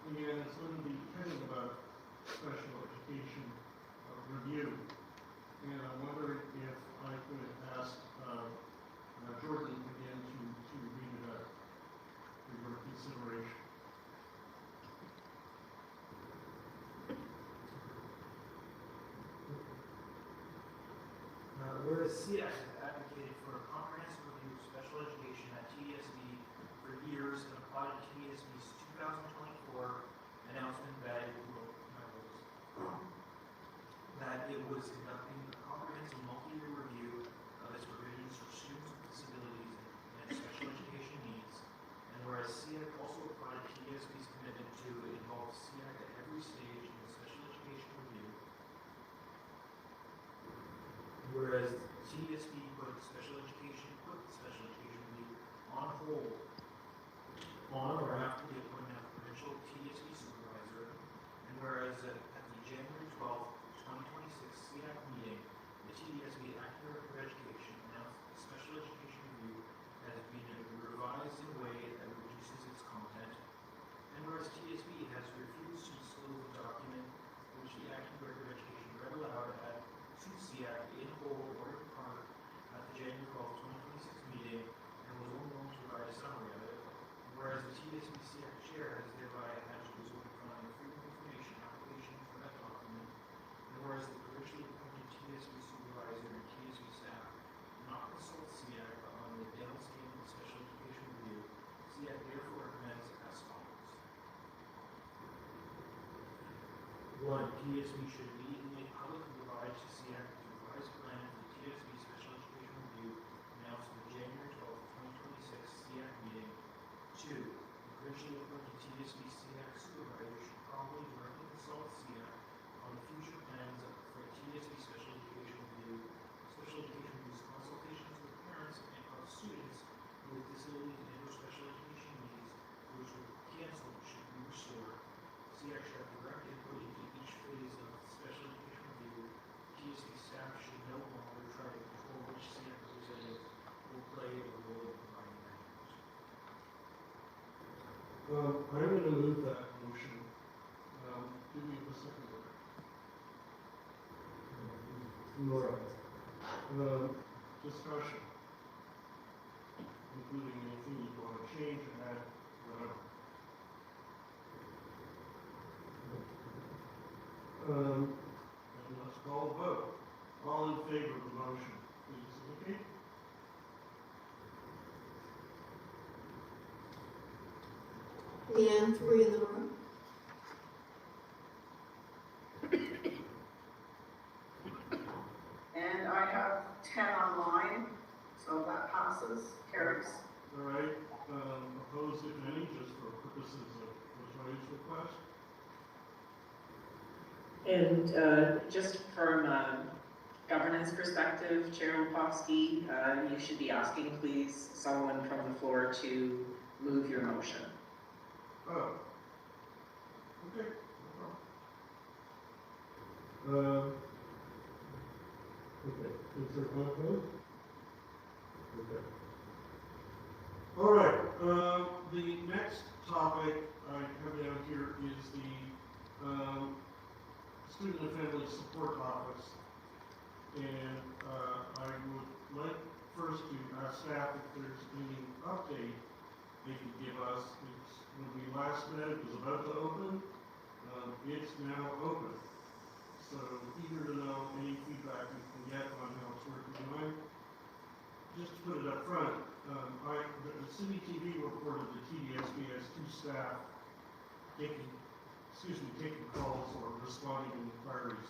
And it's going to be heading about special education review. And I'm wondering if I could ask Jordan again to read it out for your consideration.
Whereas SEAC has advocated for a comprehensive review of special education at TDSB for years and applied to TDSB's 2024 announcement that it was conducting a comprehensive multi-year review of its provisions for students with disabilities and special education needs. And whereas SEAC also applied to TDSB's commitment to involve SEAC at every stage in the special education review. Whereas TDSB put the special education review on hold on or after the appointment of provincial TDSB supervisor, and whereas at the January 12th, 2026 SEAC meeting, the TDSB Acting Director of Education announced that the special education review has been revised in a way that reduces its content, and whereas TDSB has refused to disclose the document which the Acting Director of Education read aloud to SEAC in whole or in part at the January 12th, 2026 meeting, and was only willing to provide a summary of it, whereas the TDSB SEAC chair has thereby had to resort to filing a freedom of information application for that document, and whereas the provincially appointed TDSB supervisor and TDSB staff did not consult SEAC on the downscaling of the special education review, SEAC therefore recommends as follows. 1. TDSB should immediately make public and provide to SEAC the revised plan for the TDSB special education review announced at the January 12th, 2026 SEAC meeting. 2. The provincially appointed TDSB SEAC supervisor should probably directly consult SEAC on the future plans for the TDSB special education review. Special education review's consultations with parents and of students with disabilities and or special education needs, which were canceled, should be restored. SEAC should have direct input into each phase of the special education review. TDSB staff should no longer try to control which SEAC representative will play a role in providing that input.
I'm going to move that motion. Do we have a second word? Laura. Discussion. Including anything you want to change or add, whatever. And let's call a vote. All in favor of the motion, please indicate.
Leanne, 3 in the room.
And I have 10 online, so that passes, carries.
All right, opposed if any, just for purposes of Latoya's request?
And just from a governance perspective, Chair Lopowski, you should be asking, please, someone from the floor to move your motion.
Oh. Okay, no problem. Okay, is there one vote? Okay. All right, the next topic I have down here is the Student and Family Support Office. And I would like first to ask staff if there's any update they can give us. It's, when we last met, it was about to open. It's now open. So eager to know any feedback you can get on how it's working. Just to put it up front, the City TV reported that TDSB has 2 staff taking calls or responding to inquiries.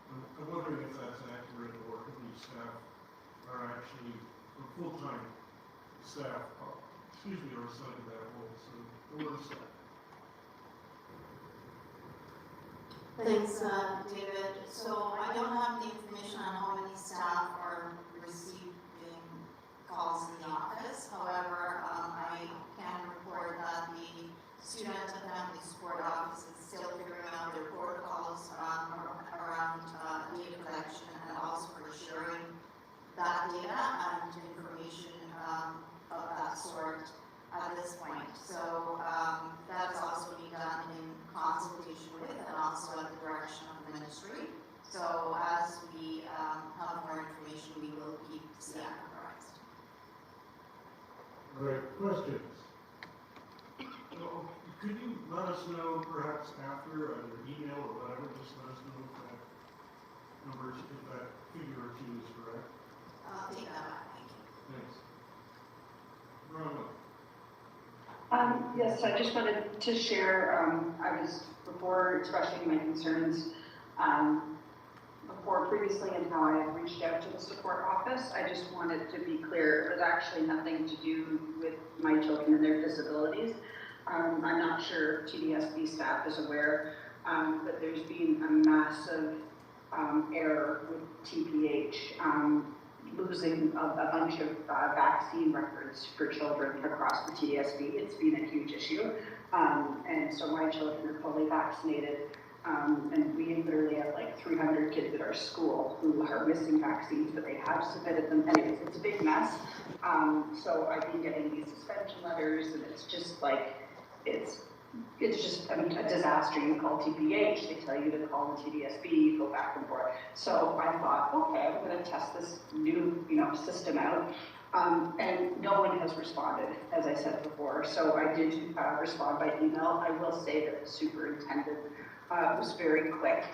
I'm wondering if that's accurate or how many staff are actually full-time staff, are assigned to that role. So the word staff.
Thanks, David. So I don't have the information on how many staff are receiving calls in the office. However, I can report that the Student and Family Support Office is still figuring out their protocols around data collection and also for sharing that data and information of that sort at this point. So that is also being done in consultation with and also at the direction of the ministry. So as we have more information, we will keep SEAC apprised.
All right, questions? Well, could you let us know perhaps after an email or whatever, just let us know if that number, if that figure or 2 is correct?
I'll take that back, thank you.
Thanks. Rhonda.
Yes, I just wanted to share, I was, before expressing my concerns, before previously and how I had reached out to the support office, I just wanted to be clear, it was actually nothing to do with my children and their disabilities. I'm not sure if TDSB staff is aware, but there's been a massive error with TPH, losing a bunch of vaccine records for children across the TDSB. It's been a huge issue. And so my children are fully vaccinated. And we literally have like 300 kids at our school who are missing vaccines, but they have submitted them. Anyways, it's a big mess. So I've been getting these suspension letters, and it's just like, it's just a disaster. You call TPH, they tell you to call the TDSB, you go back and forth. So I thought, okay, I'm going to test this new, system out. And no one has responded, as I said before. So I did respond by email. I will say that the superintendent was very quick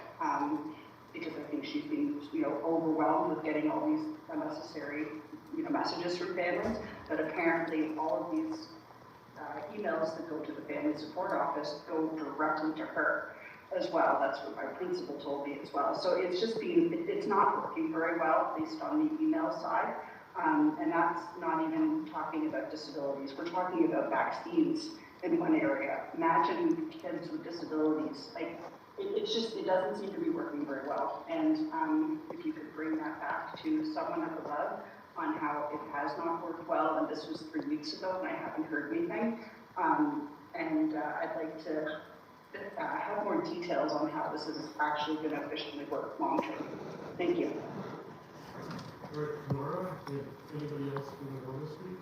because I think she's been, overwhelmed with getting all these unnecessary, messages from families. But apparently, all of these emails that go to the Family Support Office go directly to her as well. That's what my principal told me as well. So it's just it's not working very well, at least on the email side. And that's not even talking about disabilities. We're talking about vaccines in one area. Imagine kids with disabilities. Like, it doesn't seem to be working very well. And if you could bring that back to someone up above on how it has not worked well, and this was 3 weeks ago and I haven't heard anything. I'd like to have more details on how this is actually going to efficiently work long term. Thank you.
All right, Nora, if anybody else want to speak?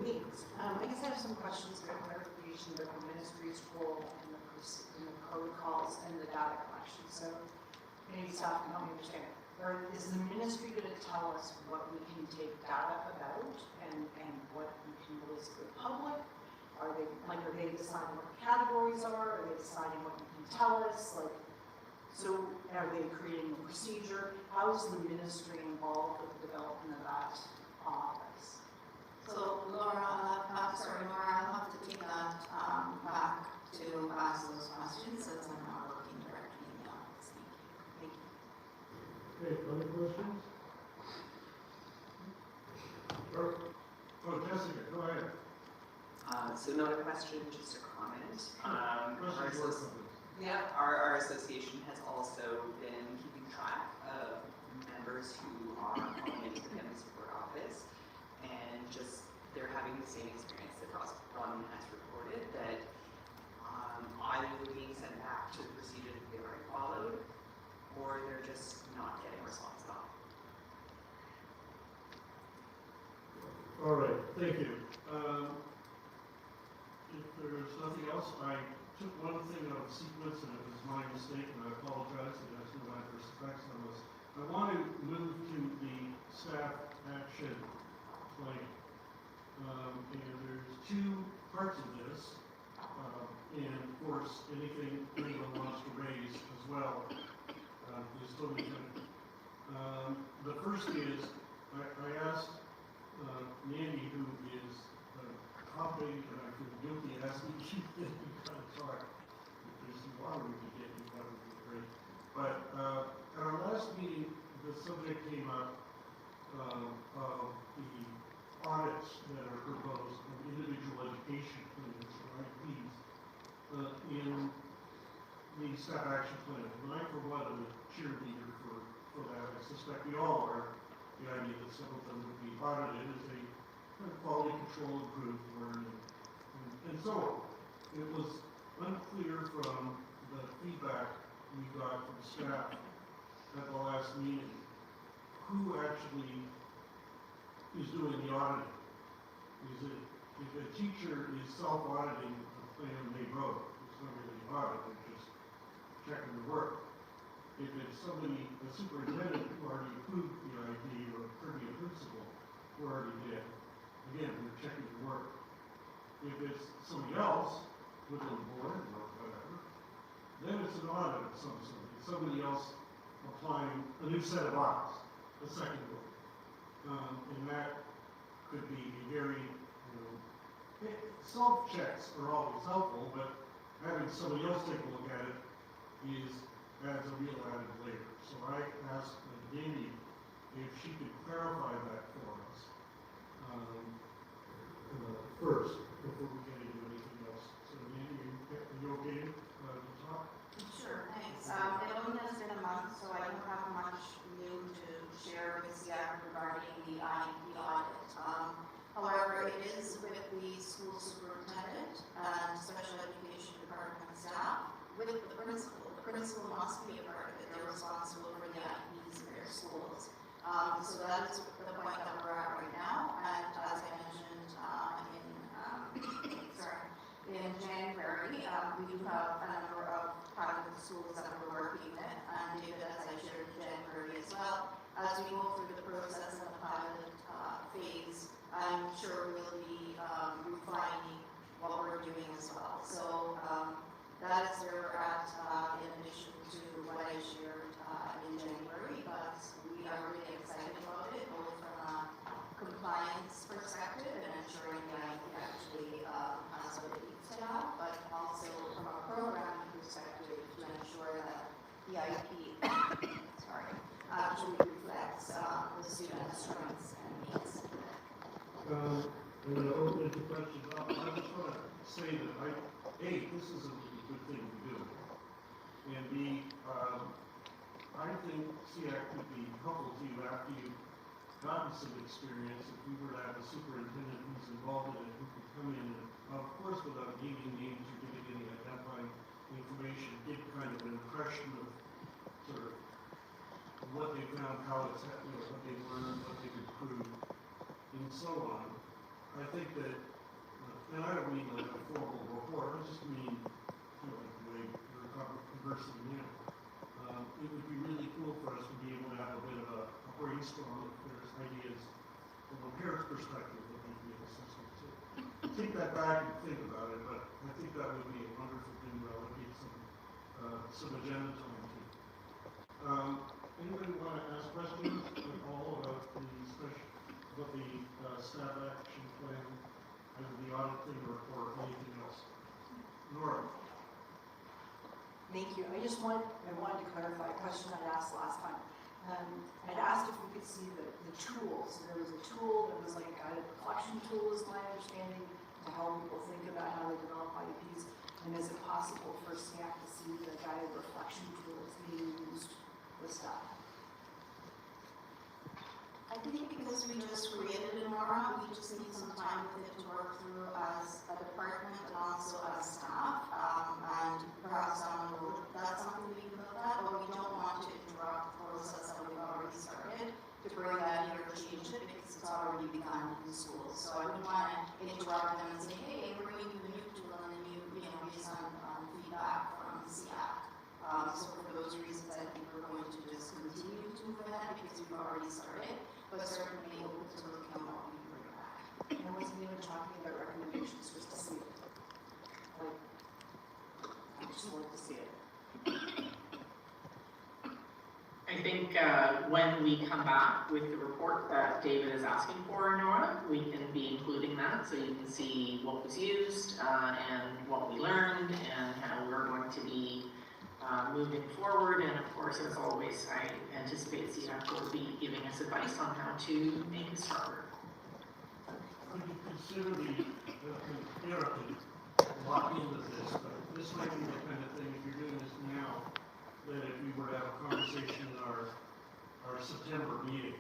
Thanks. I guess I have some questions about clarification about the ministry's role in the protocols and the data collection. So maybe staff can help me understand. Or is the ministry going to tell us what we can take data about and what we can release to the public? Are they deciding what the categories are? Are they deciding what you can tell us? So are they creating a procedure? How is the ministry involved with the development of that office?
So Laura, I'll have to take that back to ask those questions since I'm not looking directly in the office. Thank you.
Okay, other questions? Oh, Jessica.
So not a question, just a comment. Our
Questions or comments?
Yeah, our association has also been keeping track of members who are calling into the Family Support Office, and just, they're having the same experience that Ron has reported, that either they're being sent back to the procedure that they already followed, or they're just not getting a response at all.
All right, thank you. If there's nothing else, I took one thing out of sequence, and it was my mistake, and I apologize, it has no adverse effects on us. I want to move to the staff action plan. And there's two parts of this, and of course, anything anyone wants to raise as well is totally good. The first is, I asked Mandy, who is copying, and I feel guilty asking you to kind of talk. If there's some water we could get you, that would be great. But at our last meeting, the subject came up of the audits that are proposed of individual education plans, or IPs, in the staff action plan. And I, for one, am a cheerleader for that. I suspect we all are. The idea that some of them would be audited as a kind of quality control, improved learning, and so on. It was unclear from the feedback we got from staff at the last meeting who actually is doing the auditing. Is it, if a teacher is self-auditing the plan they wrote, it's not really an audit, they're just checking the work. If it's somebody, a superintendent who already approved the ID, or could be a principal who already did, again, we're checking the work. If it's somebody else within the board or whatever, then it's an audit of some sort. It's somebody else applying a new set of eyes, a second one. And that could be a very, self-checks are always helpful, but having somebody else take a look at it adds a real added layer. So I asked Amy if she could clarify that for us first, before we get into anything else. So Amy, are you okay to talk?
Sure, thanks. It only has been a month, so I don't have much new to share with SEAC regarding the IEP audit. However, it is with the school superintendent and special education department staff, with the principal. The principal must be a part of it. They're responsible for the IEPs in their schools. So that is the point that we're at right now. And as I mentioned in January, we do have a number of pilot schools that we're working with, and David, as I shared in January as well. As we go through the process of the pilot phase, I'm sure we'll be refining what we're doing as well. So that is where we're at in addition to what I shared in January, but we are really excited about it, both from a compliance perspective and ensuring that it actually has what it needs to have, but also from a programming perspective to ensure that the IEP actually reflects the student's strengths and needs.
I'm going to open it to questions. I just want to say that A, this is a really good thing to do. And B, I think SEAC could be helpful to you after you've gotten some experience. If we were to have a superintendent who's involved in it, who could come in and, of course, without naming names or giving any identifying information, get kind of an impression of sort of what they found, how it's, what they learned, what they've improved, and so on. I think that, and I don't mean like a formal report, I just mean, like the way we're conversing now. It would be really cool for us to be able to have a bit of a brainstorm if there's ideas from a parent's perspective that might be assessment too. Take that back and think about it, but I think that would be a wonderful thing to allocate some agenda time to. Anybody want to ask questions at all about the staff action plan and the audit thing or anything else? Nora?
Thank you. I wanted to clarify a question I asked last time. I'd asked if we could see the tools. There was a tool that was like a guided collection tool, is my understanding. to help people think about how they develop IEPs? And is it possible for SEAC to see the guided reflection tools being used with staff?
I think because we just created it, Nora, we just need some time with it to work through as a department and also as staff. And perhaps down the road, that's something we can look at, but we don't want to interrupt the process that we've already started to bring that here or change it because it's already begun in schools. So I wouldn't want to interrupt them and say, hey, we're bringing you a new tool and a new, based on feedback from SEAC. So for those reasons, I think we're going to just continue to move ahead because we've already started, but certainly open to looking at what we can bring back.
And I wasn't even talking about recommendations, just to see it. Like, I just wanted to see it.
I think when we come back with the report that David is asking for, Nora, we can be including that so you can see what was used and what we learned and how we're going to be moving forward. And of course, as always, I anticipate SEAC will be giving us advice on how to make it stronger.
Could you consider the therapy lock into this, but this might be the kind of thing, if you're doing this now, that if we were to have a conversation in our September meeting,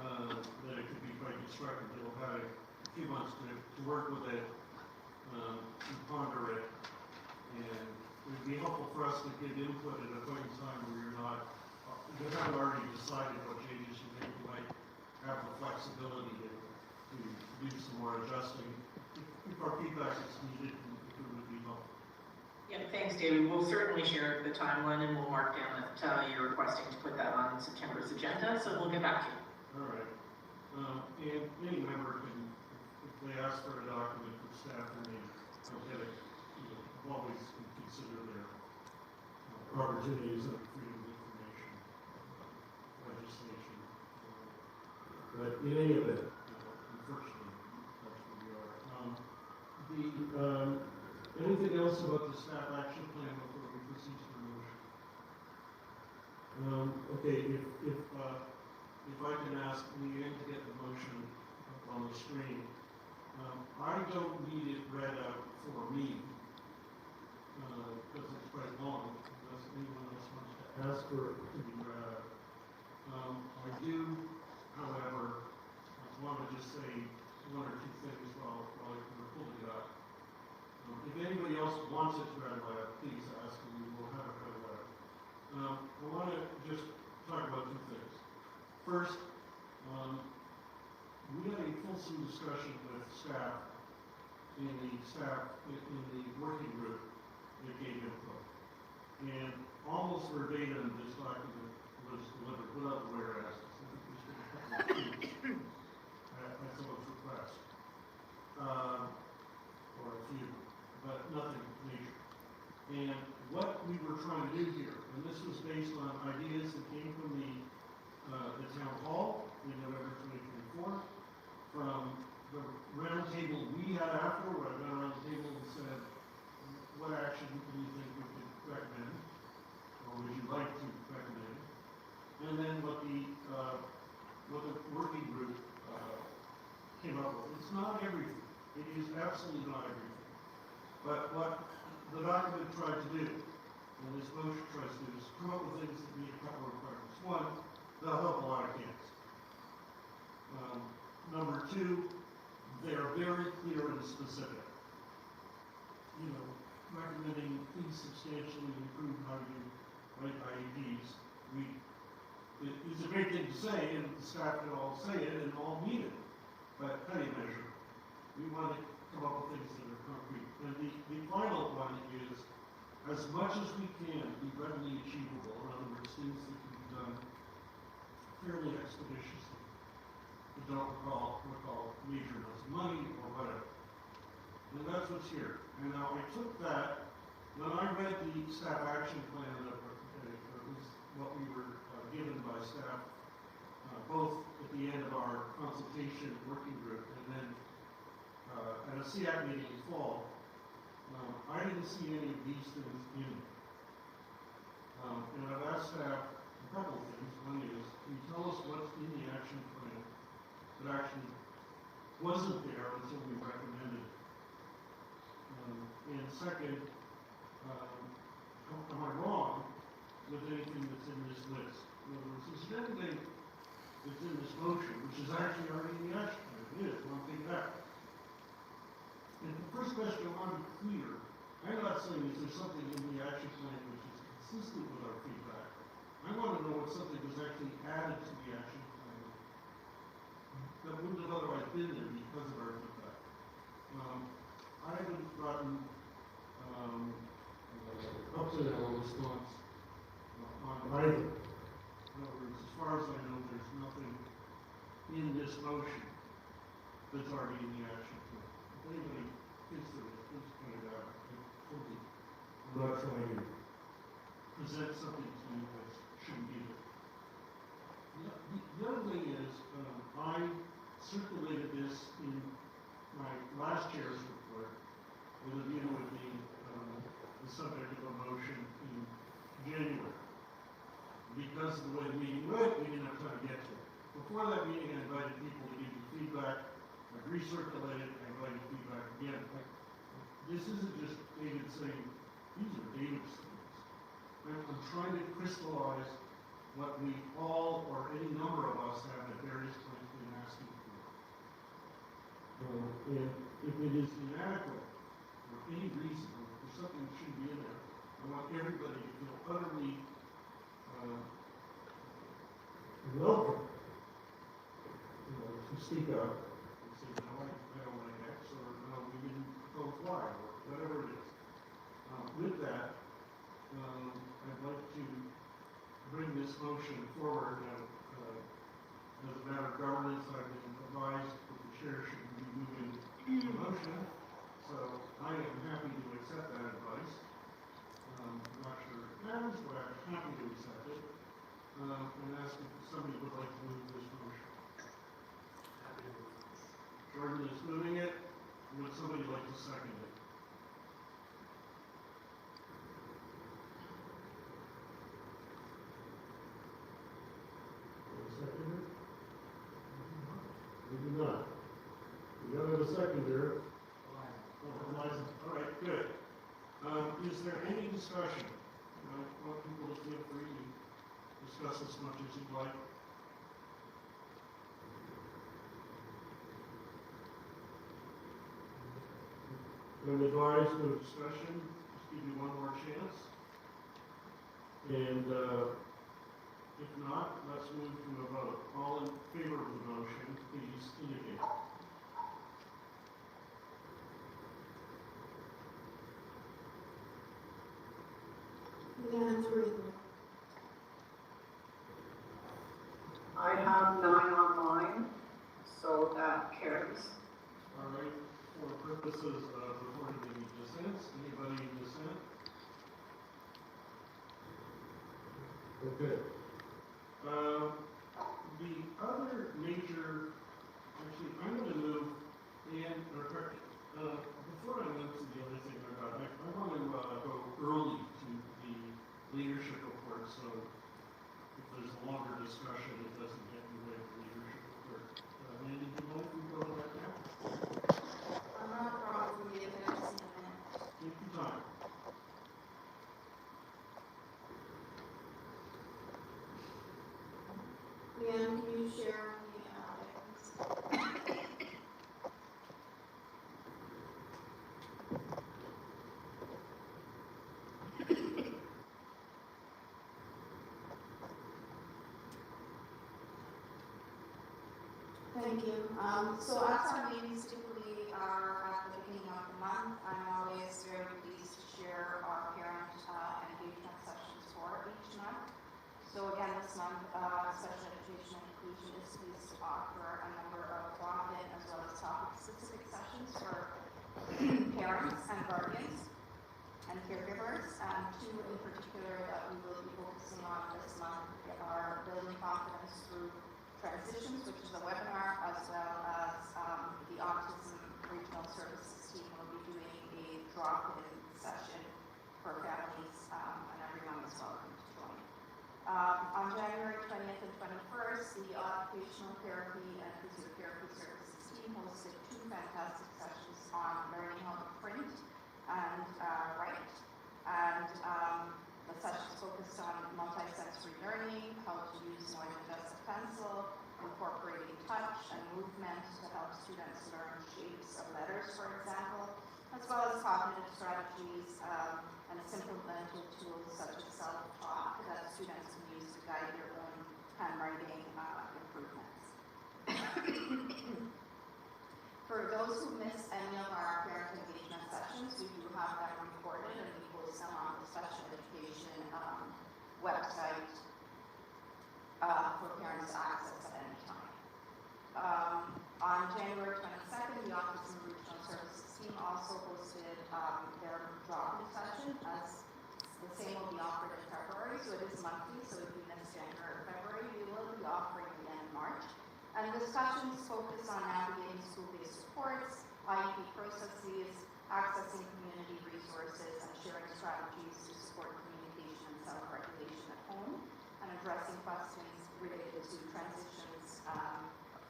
that it could be quite constructive. It'll have a few months to work with it, to ponder it, and it would be helpful for us to give input at a point in time where you're not, you haven't already decided what changes you think you might have the flexibility to do some more adjusting. If our feedback is needed, it would be helpful.
Yeah, thanks, David. We'll certainly share the timeline and we'll mark down that you're requesting to put that on September's agenda, so we'll get back to you.
All right. And any member can, if they ask for a document for staff, and they'll get it, always consider their opportunities of freedom of information legislation. But in any event, unfortunately, that's where we are. Anything else about the staff action plan before we proceed to the motion? Okay, if I can ask Leanne to get the motion up on the screen. I don't need it read out for me, because it's quite long, unless anyone else wants to ask for it to be read out. I do, however, want to just say one or two things while we're pulling it up. If anybody else wants it read out, please ask, and we will have it read out. I want to just talk about two things. First, we had a fulsome discussion with staff in the working group that gave input. And almost verbatim, this document was delivered without the whereas. I think there's been a couple of tweaks at someone's request. Or a few, but nothing major. And what we were trying to do here, and this was based on ideas that came from the town hall in November 2024, from the round table we had after, where I got around the table and said, what action do you think we could recommend, or would you like to recommend? And then what the working group came up with. It's not everything. It is absolutely not everything. But what the document tried to do, and this motion tries to do, is come up with things that meet a couple of requirements. One, they'll help a lot of kids. Number two, they're very clear and specific. You know, recommending please substantially improve how you write IEPs. It's a great thing to say, and the staff can all say it and all mean it. But how do you measure? We want to come up with things that are concrete. And the final one is, as much as we can, be readily achievable. In other words, things that can be done fairly expeditiously. You don't recall major amounts of money or whatever. And that's what's here. And now I took that, when I read the staff action plan that was what we were given by staff, both at the end of our consultation working group and then at a SEAC meeting in fall, I didn't see any of these things in it. And I've asked staff a couple of things. One is, can you tell us what's in the action plan that actually wasn't there until we recommended it. And second, am I wrong with anything that's in this list? In other words, is there anything that's in this motion, which is actually already in the action plan? It is, one thing that. And the first question, I want to be clear. I'm not saying is there something in the action plan which is consistent with our feedback. I want to know what something was actually added to the action plan that wouldn't have otherwise been there because of our feedback. I haven't gotten up to that response on either. In other words, as far as I know, there's nothing in this motion that's already in the action plan. If anybody thinks there is, please point it out. I'm not trying to present something to you that shouldn't be there. The other thing is, I circulated this in my last chair's report with a view of being the subject of a motion in January. Because of the way the meeting went, we didn't have time to get to it. Before that meeting, I invited people to give me feedback. I recirculated, I invited feedback again. This isn't just David saying, these are David's things. I'm trying to crystallize what we all, or any number of us, have at various points been asking for. And if it is inadequate, for any reason, or if there's something that shouldn't be in there, I want everybody to feel utterly welcome to speak up and say, no, I don't like X, or no, we didn't propose Y, or whatever it is. With that, I'd like to bring this motion forward. As a matter of governance, I've been advised that the chair should be moving the motion, so I am happy to accept that advice. I'm not sure it matters, but I'm happy to accept it. And ask if somebody would like to move this motion. Jordan is moving it. Would somebody like to second it? Second it? We do not. We don't have a seconder. Oh, Eliza. All right, good. Is there any discussion? I want people to feel free to discuss as much as you'd like. I'm advised no discussion. Just give you one more chance. And if not, let's move to a vote. All in favor of the motion, please indicate.
Leanne, 3.
I have 9 online, so that carries.
All right. For purposes of recording any dissents, anybody in dissent? Okay. The other major, actually, I'm going to move, and before I move to the other thing I want to go early to the leadership report, so if there's a longer discussion, it doesn't get in the way of the leadership report. Andy, do you want to go right now?
I'm not a problem for me if I just need a minute.
Take your time.
Leanne, can you share the items? Thank you. So our meetings typically are at the beginning of the month. I'm always very pleased to share our parent engagement sessions for each month. So again, this month, special education and inclusion is pleased to offer a number of drop-in as well as topic-specific sessions for parents and guardians and caregivers. Two in particular that we will be focusing on this month are building confidence through transitions, which is a webinar, as well as the Autism Regional Services team will be doing a drop-in session for families, and everyone is welcome to join. On January 20th and 21st, the Occupational Therapy and Physiotherapy Services team hosted fantastic sessions on learning how to print and write. And the sessions focused on multisensory learning, how to use more than just a pencil, incorporating touch and movement to help students learn shapes of letters, for example, as well as cognitive strategies and simple mental tools such as self-talk that students can use to guide their own handwriting improvements. For those who miss any of our parent engagement sessions, we do have them recorded and we post them on the special education website for parents to access at any time. On January 22nd, the Office of Regional Services team also hosted their drop-in session, as the same will be offered in February, so it is monthly, so if you miss January or February, we will be offering again in March. And the sessions focus on navigating school-based supports, IEP processes, accessing community resources, and sharing strategies to support communication and self-regulation at home, and addressing questions related to transitions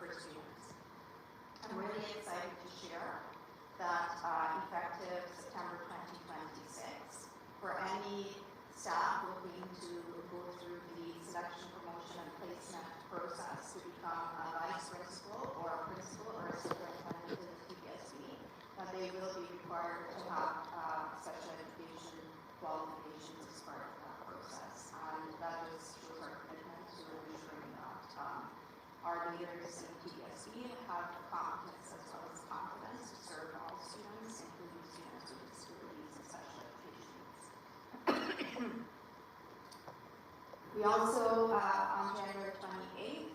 for students. I'm really excited to share that effective September 2026, for any staff looking to go through the selection, promotion, and placement process to become a vice principal or a principal or a superintendent in the TPSB, that they will be required to have special education qualifications as part of that process. And that just shows our commitment to ensuring that our leaders in TPSB have the competence as well as confidence to serve all students, including students with disabilities and special education needs. We also, on January 28th,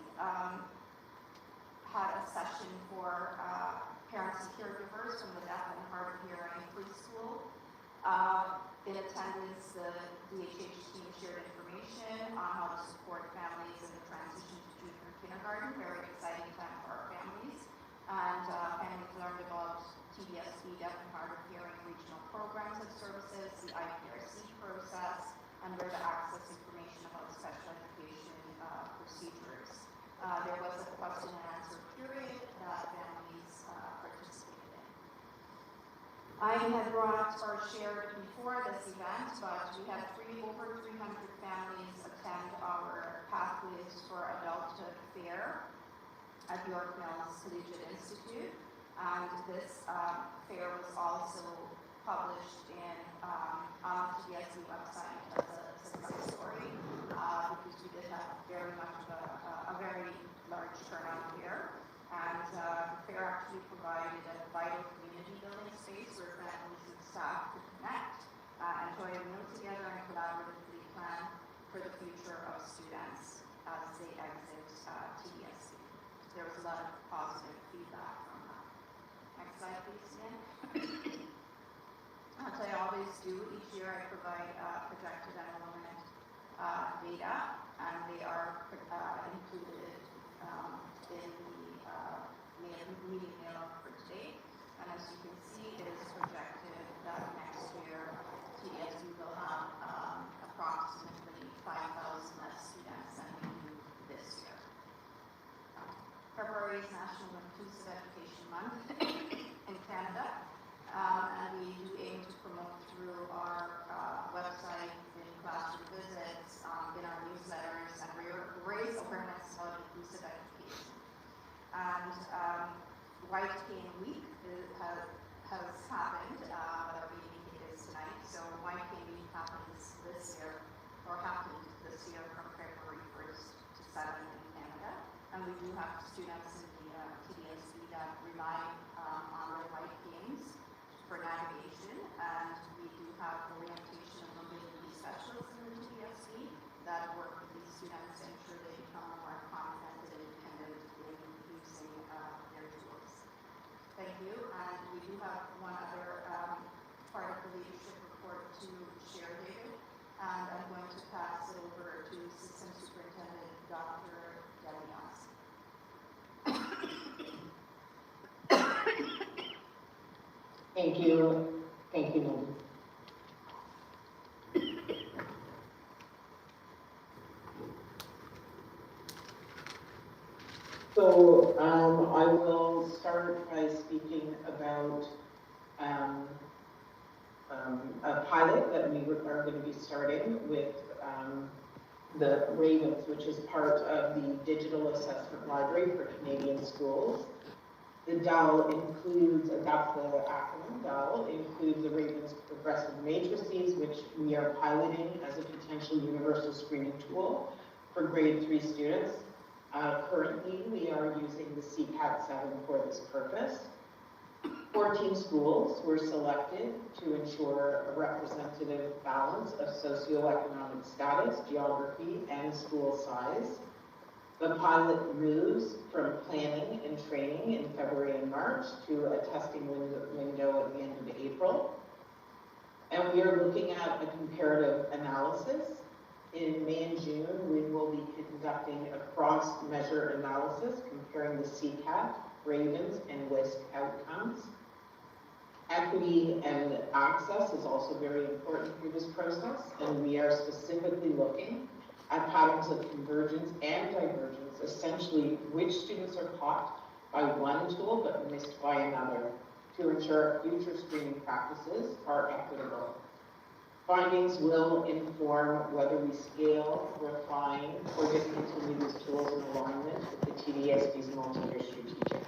had a session for parents and caregivers from the deaf and hard of hearing preschool. In attendance, the DHH team shared information on how to support families in the transition to junior kindergarten. Very exciting time for our families. And families learned about TBSB, deaf and hard of hearing regional programs and services, the IPRC process, and where to access information about special education procedures. There was a question and answer period that families participated in. I had brought or shared before this event, but we had over 300 families attend our Pathways for Adulthood Fair at York Mills Collegiate Institute. And this fair was also published in on the TBSB website as a success story, because we did have very much of a very large turnout here. And the fair actually provided a vital community building space where families and staff could connect, enjoy a meal together, and collaboratively plan for the future of students as they exit TBSB. There was a lot of positive feedback from that. Next slide, please, again. As I always do, each year I provide projected enrollment data, and they are included in the meeting mail for today. And as you can see, it is projected that next year TBSB will have approximately 5,000 less students than we do this year. February is National Inclusive Education Month in Canada. And we do aim to promote through our website, in classroom visits, in our newsletters, and raise awareness about inclusive education. And White Cane Week has happened, but our meeting is tonight. So White Cane Week happens this year, or happened this year from February 1st to 7th in Canada. And we do have students in the TDSB that rely on their white canes for navigation, and we do have orientation and mobility specialists in the TBSB that work with these students to ensure they become more confident and independent in using their tools. Thank you, and we do have one other part of the leadership report to share, David, and I'm going to pass it over to Assistant Superintendent Dr. Debbie Yoss.
Thank you. Thank you, Linda. So So, I will start by speaking about, a pilot that we are going to be starting with, the Ravens, which is part of the Digital Assessment Library for Canadian Schools. The DAL includes, that's the acronym, DAL includes the Ravens Progressive Matrices, which we are piloting as a potential universal screening tool for grade 3 students. Currently, we are using the CCAT 7 for this purpose. 14 schools were selected to ensure a representative balance of socioeconomic status, geography, and school size. The pilot moves from planning and training in February and March to a testing window at the end of April. And we are looking at a comparative analysis. In May and June, we will be conducting a cross-measure analysis comparing the CCAT, Ravens, and WISC outcomes. Equity and access is also very important through this process, and we are specifically looking at patterns of convergence and divergence, essentially which students are caught by one tool but missed by another, to ensure future screening practices are equitable. Findings will inform whether we scale, refine, or discontinue these tools in alignment with the TDSB's multi-year strategic plan.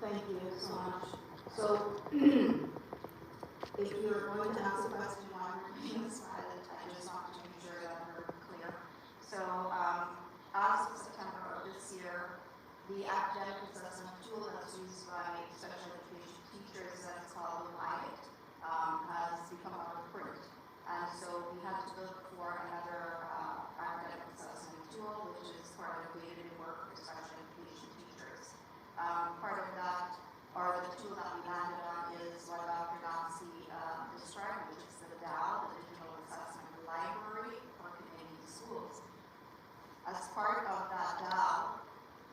Thank you so much. So, if you're going to ask a question on this pilot, I just want to make sure that we're clear. So, as of September of this year, the academic assessment tool that's used by special education teachers, that's called LIAT, has become out of print. And so we had to look for another academic assessment tool, which is part of day-to-day work for special education teachers. Part of that, or the tool that we landed on, is what Dr. Nancy described, which is the DAL, the Digital Assessment Library for Canadian Schools. As part of that DAL,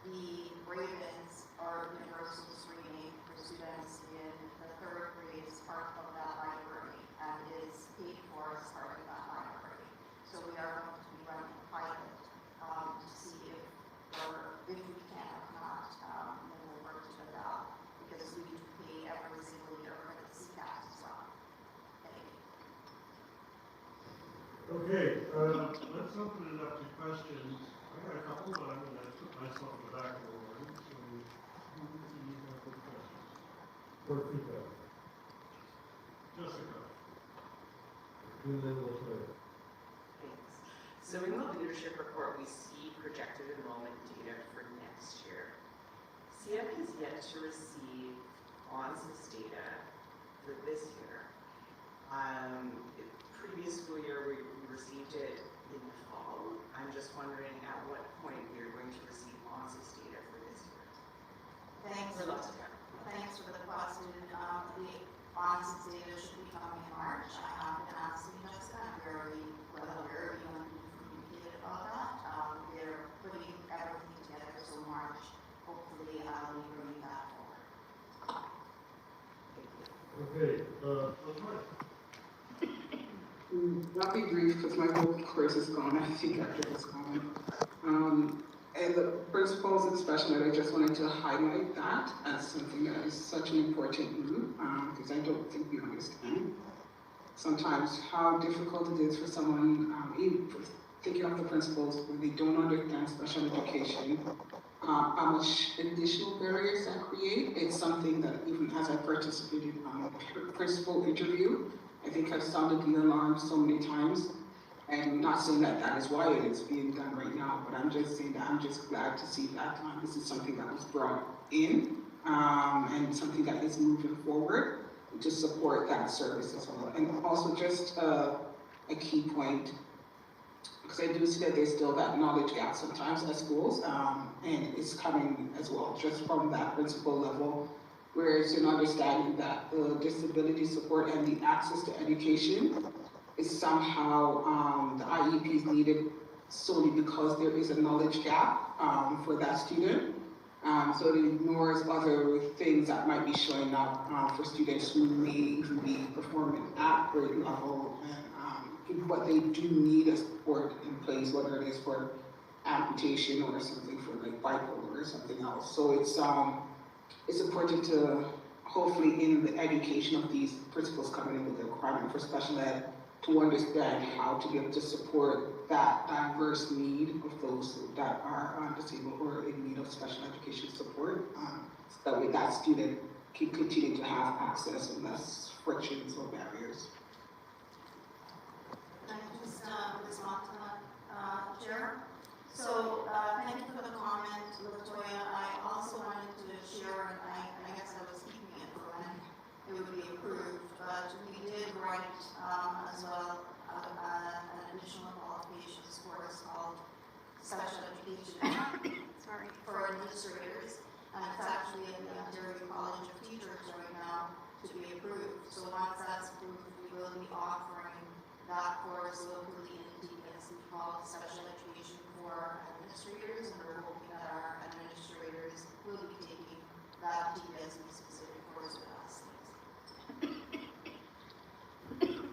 the Ravens, or universal screening for students in the 3rd grade, is part of that library and is paid for as part of that library. So we are going to be running a pilot to see if we can or not move over to the DAL, because we do pay every single year for the CCAT as well. Thank you.
Okay, let's open it up to questions. I got a couple, but I'm going to put myself in the back of the line, so you have good questions. Or feedback. Jessica. And then we'll play.
Thanks. So in the leadership report, we see projected enrollment data for next year. SEAC has yet to receive on-SIS data for this year. Previous school year, we received it in the fall. I'm just wondering at what point we are going to receive on-SIS data for this year.
Thanks for the question. The on-SIS data should be coming in March. I have been asking Jessica, I'm very well aware of you and communicated about that. They're putting everything together, so March, hopefully, we bring that forward.
Okay, LaToya.
I'll be brief because my whole course is gone. I think after this comment. And the principals and special ed, I just wanted to highlight that as something that is such an important move, because I don't think we understand sometimes how difficult it is for someone, even thinking of the principals, when they don't understand special education, how much additional barriers that create. It's something that even as I participated on a principal interview, I think I've sounded the alarm so many times. And not saying that that is why it is being done right now, but I'm just saying that I'm just glad to see that this is something that was brought in, and something that is moving forward to support that service as well. And also just a key point, because I do see that there's still that knowledge gap sometimes at schools, and it's coming as well, just from that principal level, where it's an understanding that the disability support and the access to education is somehow, the IEP is needed solely because there is a knowledge gap for that student. So it ignores other things that might be showing up for students who may even be performing at grade level, and but they do need a support in place, whether it is for amputation or something for like bipolar or something else. So it's important to hopefully in the education of these principals coming in with the requirement for special ed to understand how to be able to support that diverse need of those that are disabled or in need of special education support. So that way that student can continue to have access and less frictions or barriers.
Can I just respond to that, Chair? So, thank you for the comment, Latoya. I also wanted to share, and I guess I was keeping it for when it would be approved, but we did write as well an additional qualifications course called Special Education for administrators, and it's actually in the Ontario College of Teachers right now to be approved. So once that's approved, we will be offering that course locally in DPS. We call it Special Education for Administrators, and we're hoping that our administrators will be taking that DPS specific course with us.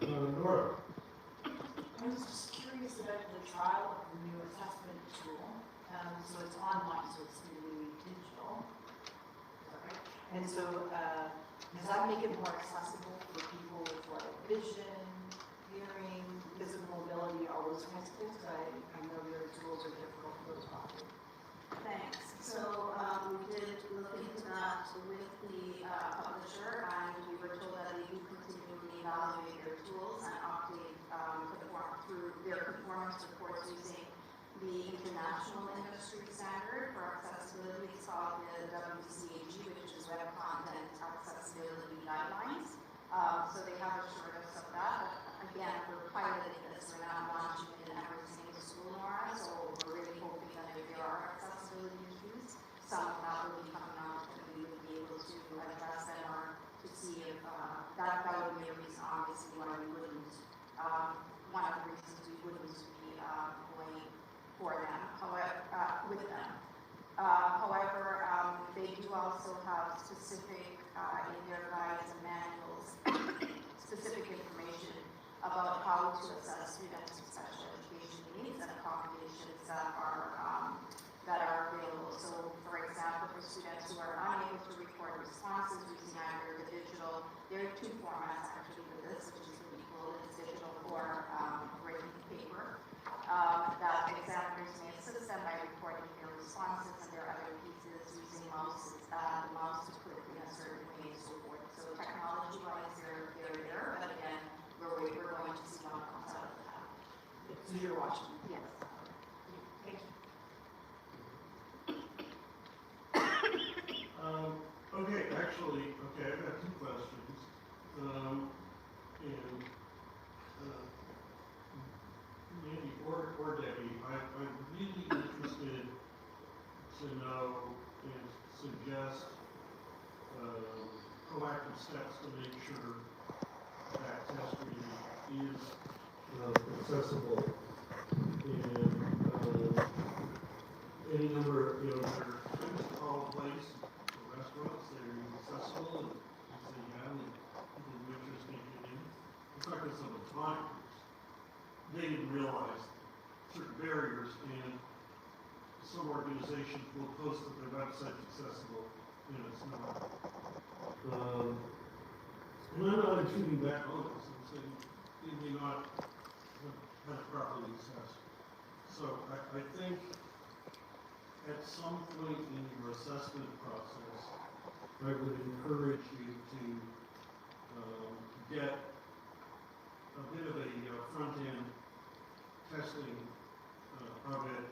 Nora?
I was just curious about the trial of the new assessment tool. So it's online, so it's really digital. Is that right? And so, does that make it more accessible for people with like vision, hearing, physical mobility, all those kinds of things? I know your tools are difficult for those people.
Thanks. So we did look into that with the publisher, and we were told that they do continually evaluate their tools and update through their performance reports using the International Industry Standard for Accessibility. It's called the WCAG, which is Web Content Accessibility Guidelines. So they have assured us of that. But again, we're piloting this. We're not launching it in every single school, Nora. So we're really hoping that if there are accessibility issues, some of that will be coming out and we would be able to address them or to see if that would be a reason, obviously, why we wouldn't. One of the reasons we wouldn't be going for them, however, with them. However, they do also have specific, in their guides and manuals, specific information about how to assess students with special education needs and accommodations that are available. So, for example, for students who are unable to record responses using either the digital, there are two formats actually for this, which is really cool. It's digital or written paper. That examiners may assist them by recording their responses and their other pieces using mouses, the mouse to click in a certain way and so forth. So technology-wise, they're there, but again, we're going to see what comes out of that.
So you're watching?
Yes.
Thank you.
Okay, actually, I've got two questions. Maybe or Debbie, I'm really interested to know and suggest proactive steps to make sure that test reading is accessible. And any number of, there are things to call a place, or restaurants that are accessible, and you say, yeah, and people are interested in. It's not because someone's blind. They didn't realize certain barriers, and some organizations will post that their website's accessible, and it's not. And I'm not intruding back on this. I'm saying they may not have properly assessed. So I think at some point in your assessment process, I would encourage you to get a bit of a front-end testing of it,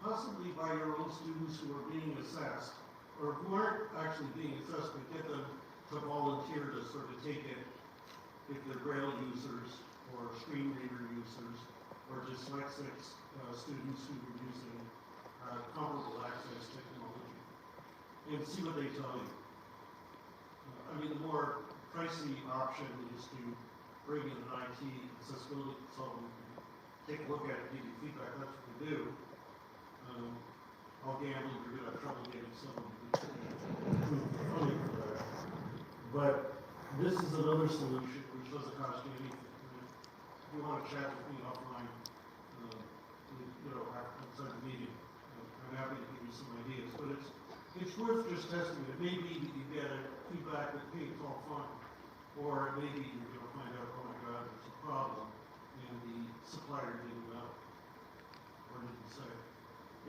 possibly by your own students who are being assessed, or who aren't actually being assessed, but get them to volunteer to sort of take it if they're Braille users, or screen reader users, or dyslexic students who are using comparable access technology, and see what they tell you. I mean, the more pricey option is to bring in an IT accessibility consultant, take a look at it, give you feedback. That's what we do. I'll gamble you're going to have trouble getting someone to approve the funding for that. But this is another solution which doesn't cost you anything. If you want to chat with me offline, outside the meeting, some ideas, but it's worth just testing it. Maybe you get a feedback that, hey, it's all fine, or maybe you're gonna find out, oh my God, there's a problem, and the supplier didn't know, or didn't say.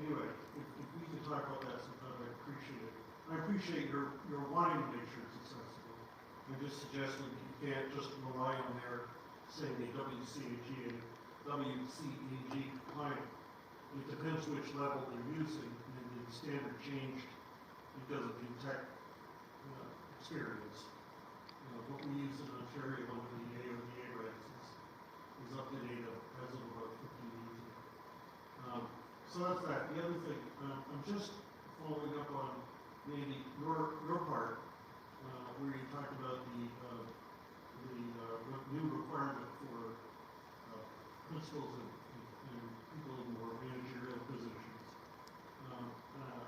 Anyway, if we could talk about that sometime, I'd appreciate it. I appreciate your wanting to make sure it's accessible. I'm just suggesting you can't just rely on their saying the WCAG compliant. It depends which level they're using, and the standard changed because of the tech experience. What we use in Ontario under the AODA regs is up to date as of about 15 years ago. So that's that. The other thing, I'm just following up on maybe your part, where you talked about the new requirement for principals and people in more managerial positions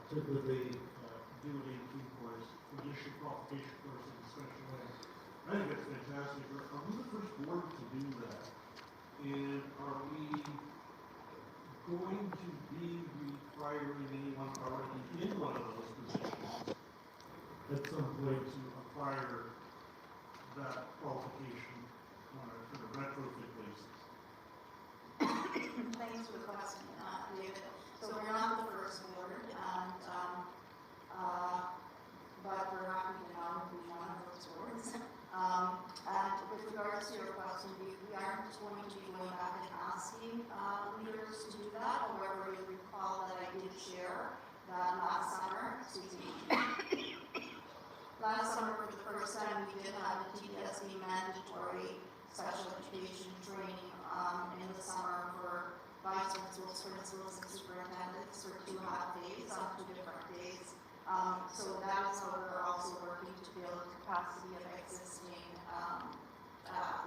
to do an AP course, additional qualification course in special ed. I think that's fantastic. Are we the first board to do that? And are we going to be requiring anyone already in one of those positions at some point to acquire that qualification on a kind of retrofit basis?
Thanks for the question, David. So we're not the first board, and but we're happy to now be one of those boards. And with regards to your question, we aren't going to be going back and asking leaders to do that. However, you recall that I did share that last summer, for the first time, we did have a TDSB mandatory special education training in the summer for vice principals, principals, and superintendents for 2.5 days on 2 different days. So that is how we're also working to build capacity of existing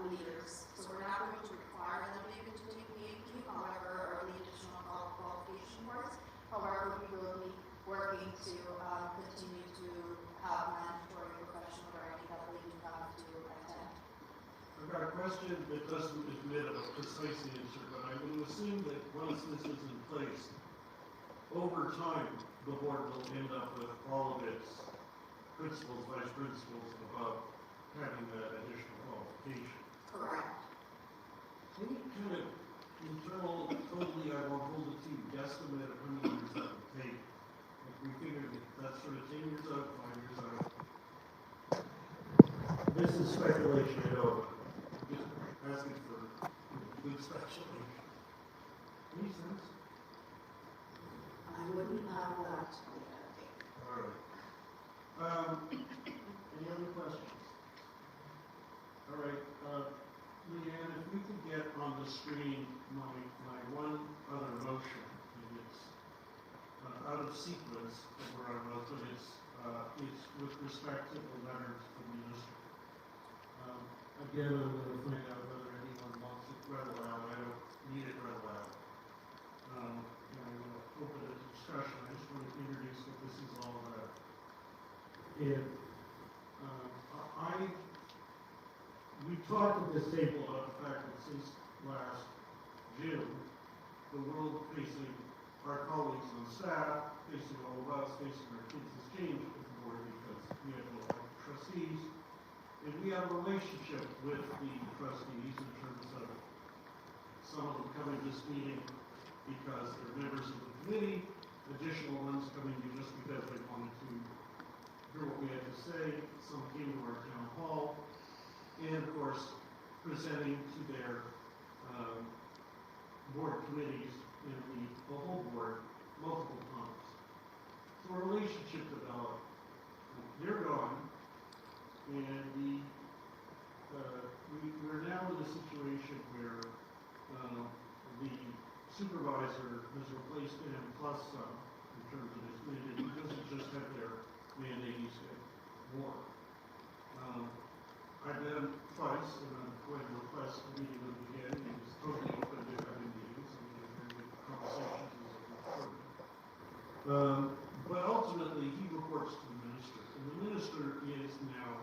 leaders. So we're not going to require them even to take the AP, however, or the additional qualification course. However, we will be working to continue to have mandatory professional learning that we do have to attend.
I've got a question that doesn't admit a precise answer, but I will assume that once this is in place, over time, the board will end up with all of its principals, vice principals, and above having that additional qualification.
Correct.
Any kind of internal, totally, I won't hold it to you, guesstimate of how many years that would take? If we figured that that's sort of 10 years out, 5 years out. This is speculation, I know, but just asking for good speculation. Any sense?
I wouldn't have that.
All right. Any other questions? All right, Leanne, if we could get on the screen my one other motion, and it's out of sequence that we're on, but it's with respect to the letter to the minister. Again, I'm going to find out whether anyone wants it read aloud. I don't need it read aloud. And I'm going to open a discussion. I just want to introduce what this is all about. And we talked at this table about the fact that since last June, the world facing our colleagues on staff, facing all of us, facing our kids has changed with the board because we have no trustees. And we have a relationship with the trustees in terms of some of them coming to this meeting because they're members of the committee, additional ones coming in just because they wanted to hear what we had to say. Some came to our town hall, and of course, presenting to their board committees and the whole board multiple times. So a relationship developed. They're gone, and we're now in a situation where the supervisor has replaced him plus some in terms of his mandate. He doesn't just have their mandate, he's got more. I've met him twice, and I'm going to request a meeting with him again. He was totally open to having meetings, and we had very good conversations as a board. But ultimately, he reports to the minister, and the minister is now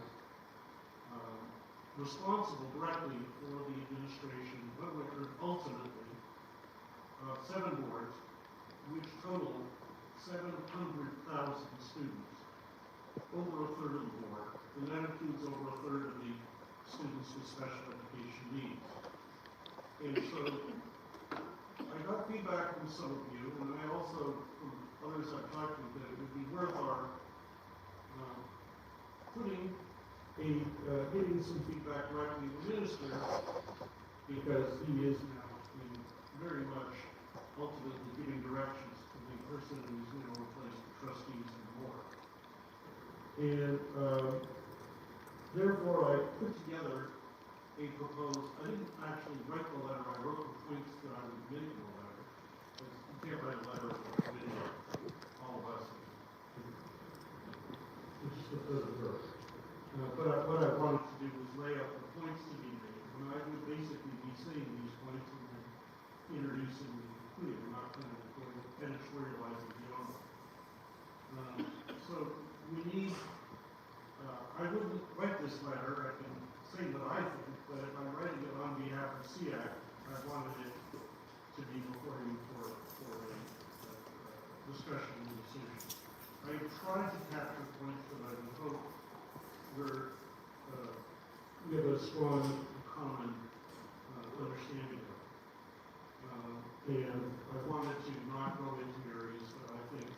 responsible directly for the administration, but ultimately, 7 boards, which total 700,000 students, over a third of the board, and that includes over a third of the students with special education needs. And so, I got feedback from some of you, and I also, from others I've talked to, that it would be worth our getting some feedback directly to the minister, because he is now very much ultimately giving directions to the person who's going to replace the trustees and more. And therefore, I put together a proposed, I didn't actually write the letter, I wrote the points that I would make in the letter. You can't write a letter for a committee, all of us. It's just a third of work. But what I wanted to do was lay out the points to be made, and I would basically be saying these points and then introducing them completely, not kind of going editorializing beyond them. So we need, I wouldn't write this letter, I can say what I think, but if I'm writing it on behalf of SEAC, I wanted it to be before you for a discussion and decision. I tried to capture points that I would hope we have a strong common understanding of. And I wanted to not go into areas that I think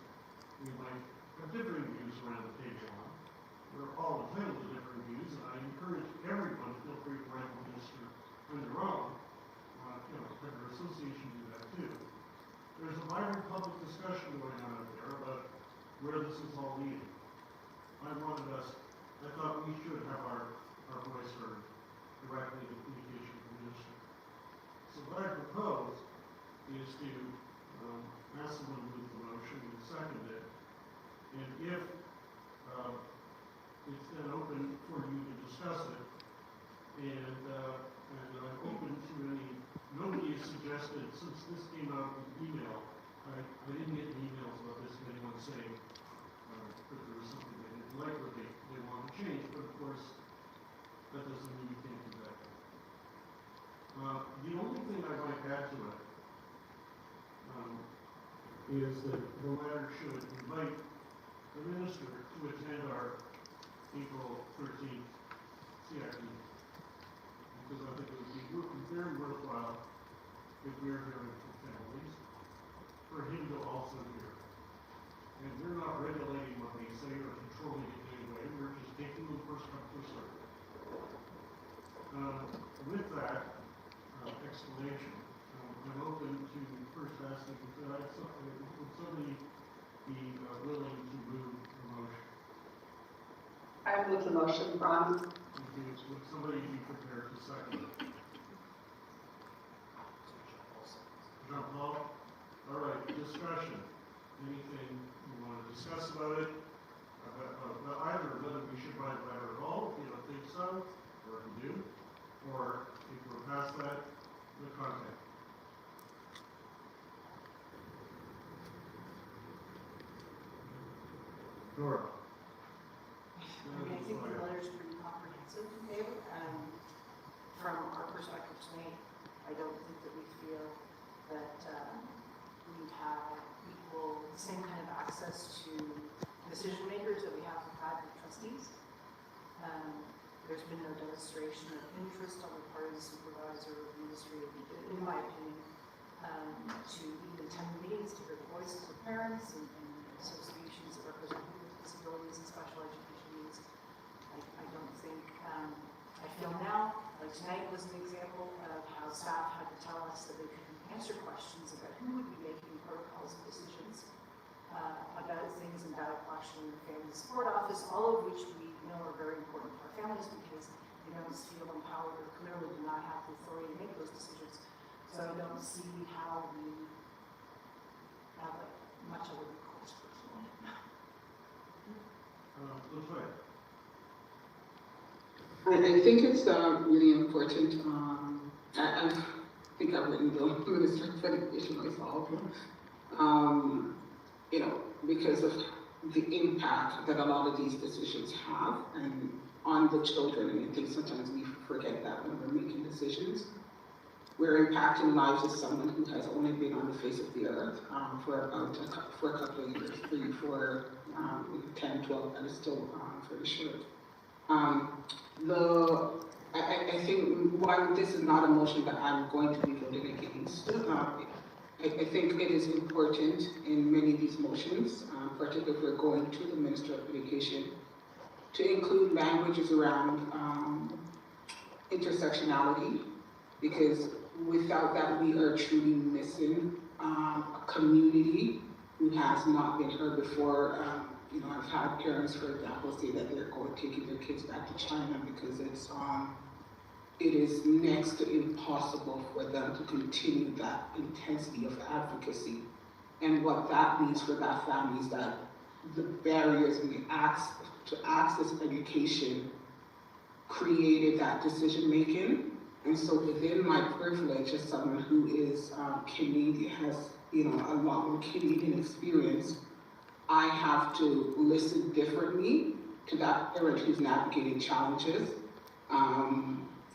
we might have differing views around the table on. We're all entitled to different views, and I encourage everyone to feel free to write the minister on their own. Have your association do that too. There's a vibrant public discussion going on out there about where this is all leading. I thought we should have our voice heard directly in communication with the minister. So what I propose is to ask someone to move the motion and second it. And if it's then open for you to discuss it, and I'm open to nobody has suggested, since this came out with email, I didn't get any emails about this, anyone saying that there was something they didn't like or they want to change, but of course, that doesn't mean you can't do that. The only thing I might add to it is that the letter should invite the minister to attend our April 13th SEAC meeting, because I think it would be very worthwhile if we're hearing from families, for him to also hear. And we're not regulating what they say or controlling it in any way, we're just taking them first come, first served. With that explanation, I'm open to first asking, would somebody be willing to move the motion?
I move the motion, Ron.
Would somebody be prepared to second it? Jean-Paul? All right, discussion. Anything you want to discuss about it? About either whether we should write a letter at all, if you don't think so, or if you do, or if we're past that, the content. Nora?
I think the letter's pretty comprehensive, David. From our perspective tonight, I don't think that we feel that we have equal, same kind of access to decision makers that we have had with trustees. There's been no demonstration of interest on the part of the supervisor or administrator, in my opinion, to even attend meetings, to hear the voices of parents and associations that represent people with disabilities and special education needs. I don't think, I feel now, like tonight was an example of how staff had to tell us that they couldn't answer questions about who would be making protocols and decisions about things in data collection in the Family Support Office, all of which we know are very important to our families because they don't feel empowered or clearly do not have the authority to make those decisions. So I don't see how we have much of a recourse personally.
I think it's really important. I think I've written the Minister of Education myself. Because of the impact that a lot of these decisions have and on the children, and I think sometimes we forget that when we're making decisions. we're impacting lives as someone who has only been on the face of the earth for a couple of years, 3, 4, 10, 12, that is still very short. I think while this is not a motion that I'm going to be voting against, I think it is important in many of these motions, particularly if we're going to the Minister of Education, to include languages around intersectionality, because without that we are truly missing a community who has not been heard before. You know, I've had parents, for example, say that they're taking their kids back to China because it is next to impossible for them to continue that intensity of advocacy. And what that means for that family is that the barriers to access education created that decision making. And so within my privilege as someone who is Canadian, has, you know, a lot more Canadian experience, I have to listen differently to that parent who's navigating challenges,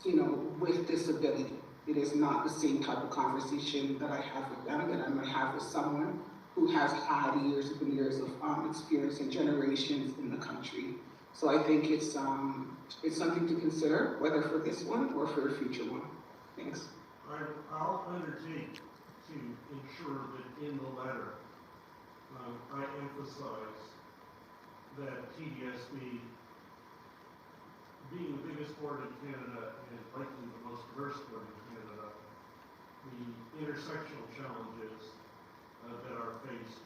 you know, with disability. It is not the same type of conversation that I have with them that I might have with someone who has had years and years of experience and generations in the country. So I think it's something to consider, whether for this one or for a future one. Thanks.
I'll undertake to ensure that in the letter, I emphasize that TDSB, being the biggest board in Canada and likely the most diverse board in Canada, the intersectional challenges that are faced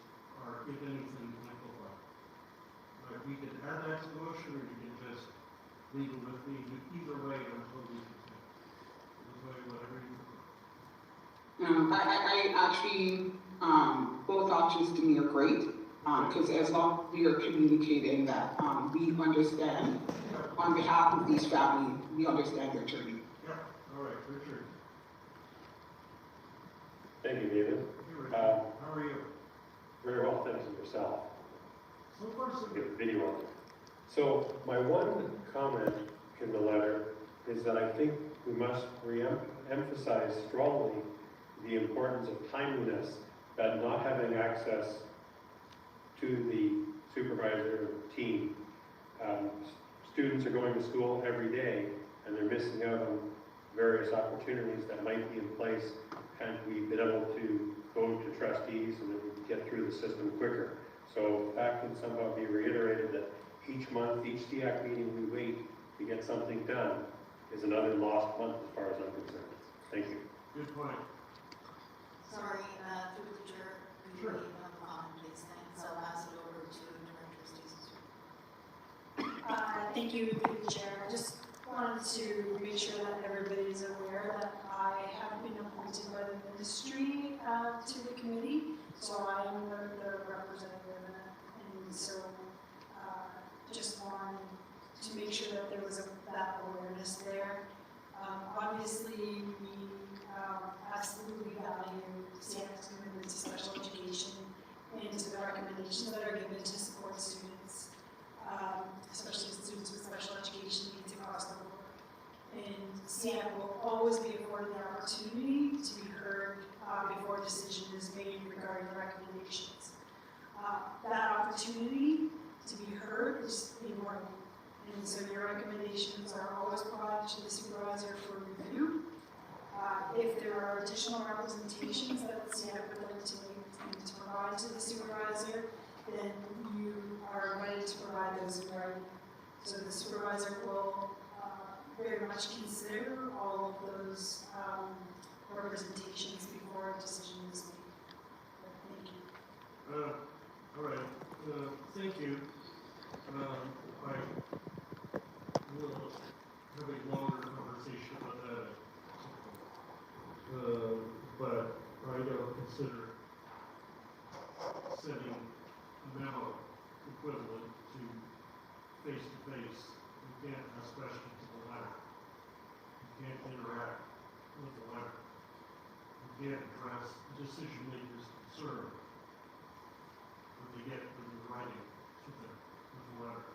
are, if anything, amplified. We could add that to the motion, or you can just leave it with me. Either way, I'm totally content. Whatever you prefer.
I actually, both options to me are great, because as long as we are communicating that we understand, on behalf of these families, we understand their journey.
Yeah, all right, Richard.
Thank you, David.
How are you?
Very well, thanks, and yourself.
So far, so
Get
good.
the video on. So my one comment in the letter is that I think we must emphasize strongly the importance of timeliness, that not having access to the supervisor team. Students are going to school every day and they're missing out on various opportunities that might be in place had we been able to go to trustees and then get through the system quicker. So if that can somehow be reiterated, that each month, each SEAC meeting we wait to get something done is another lost month as far as I'm concerned. Thank you.
Good point.
Sorry, through the chair, could you
Sure.
leave a comment, please? Thanks. I'll pass it over to Director Stacey.
Thank you, through the chair. I just wanted to make sure that everybody is aware that I have been appointed by the ministry to the committee, so I am the representative, and so just wanted to make sure that there was that awareness there. Obviously, we absolutely value SEAC's commitment to special education and to the recommendations that are given to support students, especially students with special education needs across the board. And SEAC will always be afforded the opportunity to be heard before a decision is made regarding the recommendations. That opportunity to be heard is important. And so your recommendations are always provided to the supervisor for review. If there are additional representations that the SEAC would like to make and to provide to the supervisor, then you are invited to provide those in writing. So the supervisor will very much consider all of those representations before a decision is made. Thank you.
All right. Thank you. I will have a longer conversation about that. But I don't consider sending a memo equivalent to face-to-face. You can't ask questions in the letter. You can't interact with the letter. You can't address decision makers' concern when they get when you're writing to them with the letter.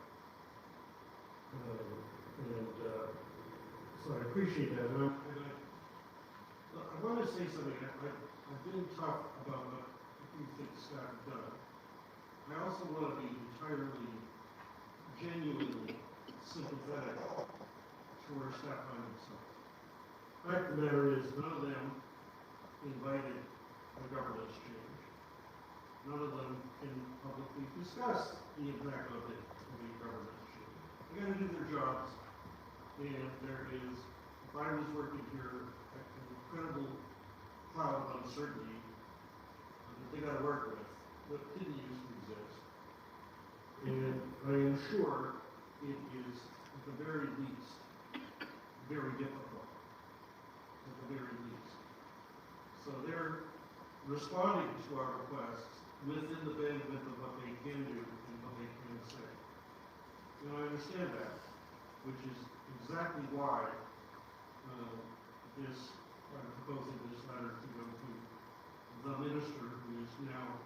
So I appreciate that. And I to say something. I've been tough about what you think staff have done. I also want to be entirely, genuinely sympathetic to where staff find themselves. The fact of the matter is, none of them invited a governance change. None of them can publicly discuss the impact of it, of the governance change. They got to do their jobs, and there is, if I was working here, an incredible cloud of uncertainty that they got to work with that didn't used to exist. And I am sure it is, at the very least, very difficult, at the very least. So they're responding to our requests within the bandwidth of what they can do and what they can say. And I understand that, which is exactly why I'm proposing this letter to go to the minister, who is now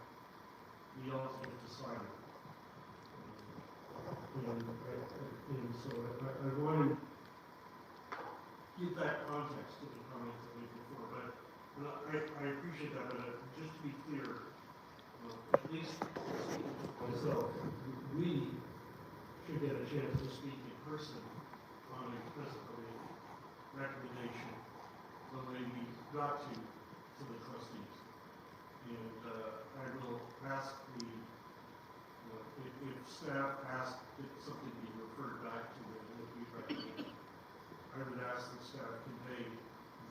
the ultimate decider. And so I want to give that context to the comments I made before, but I appreciate that, but just to be clear, at least speaking for myself, we should get a chance to speak in person on a recommendation the way we got to the trustees. And I will ask if staff asks if something be referred back to them that we recommend, I would ask that staff convey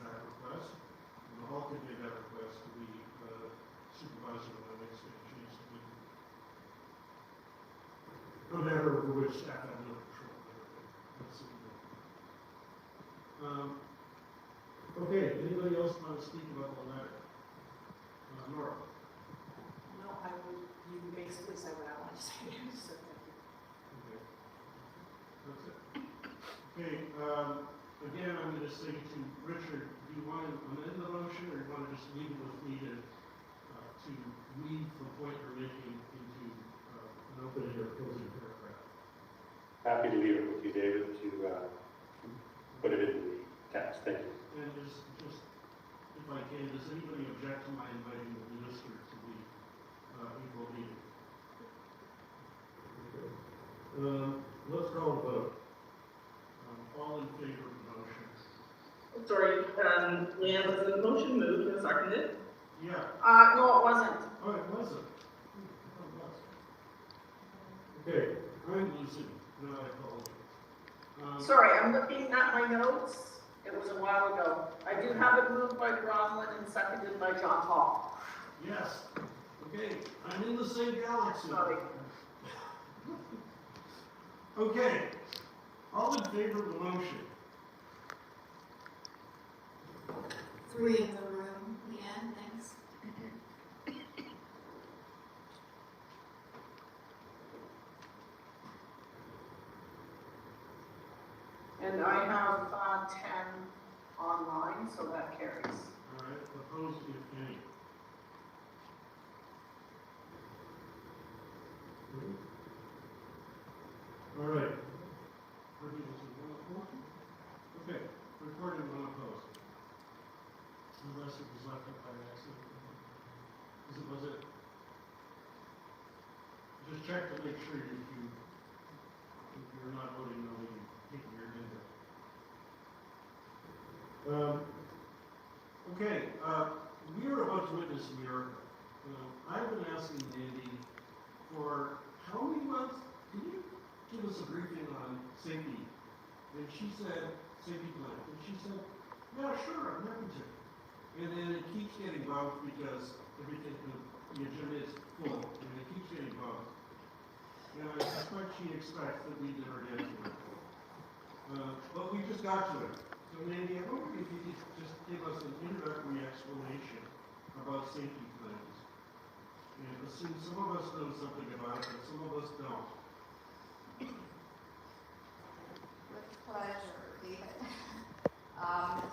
that request, and the hall convey that request to the supervisor of the next change to do. No matter over which staff have no control. That's it. Okay, anybody else want to speak about the letter? Nora?
No, you basically said what I wanted to say, so thank you.
Okay. That's it. Okay, again, I'm going to say to Richard, do you want to amend the motion, or do you want to just leave it with me to read the point you're making into an opening or closing paragraph?
Happy to leave it with you, David, to put it in the text. Thank you.
And just if I can, does anybody object to my inviting the minister to the April meeting? Okay. Let's call a vote. All in favor of the motion?
Sorry, Leanne, was the motion moved and seconded?
Yeah.
No, it wasn't.
Oh, it wasn't. Oh, it was. Okay, I'm losing. No, I apologize.
Sorry, I'm looking at my notes. It was a while ago. I do have it moved by Bronwyn and seconded by John Hall.
Yes. Okay, I'm in the same galaxy.
Sorry.
Okay, all in favor of the motion?
3 in the room, Leanne, thanks.
And I have 10 online, so that carries.
All right, opposed if any. All right. Okay, recording one opposed. Unless it was left up by accident. Was it? Just check to make sure if you're not voting no, you take your agenda. Okay, we are about to witness a miracle. I've been asking Andy for how many months? Can you give us a briefing on safety? And she said, safety plan. And she said, yeah, sure, I'm happy to. And then it keeps getting bumped because everything, the agenda is full, and it keeps getting bumped. And I suspect she expects that we never get to it. But we just got to it. So Andy, I wonder if you could just give us an introductory explanation about safety plans. And assume some of us know something about it, but some of us don't.
With pleasure, David.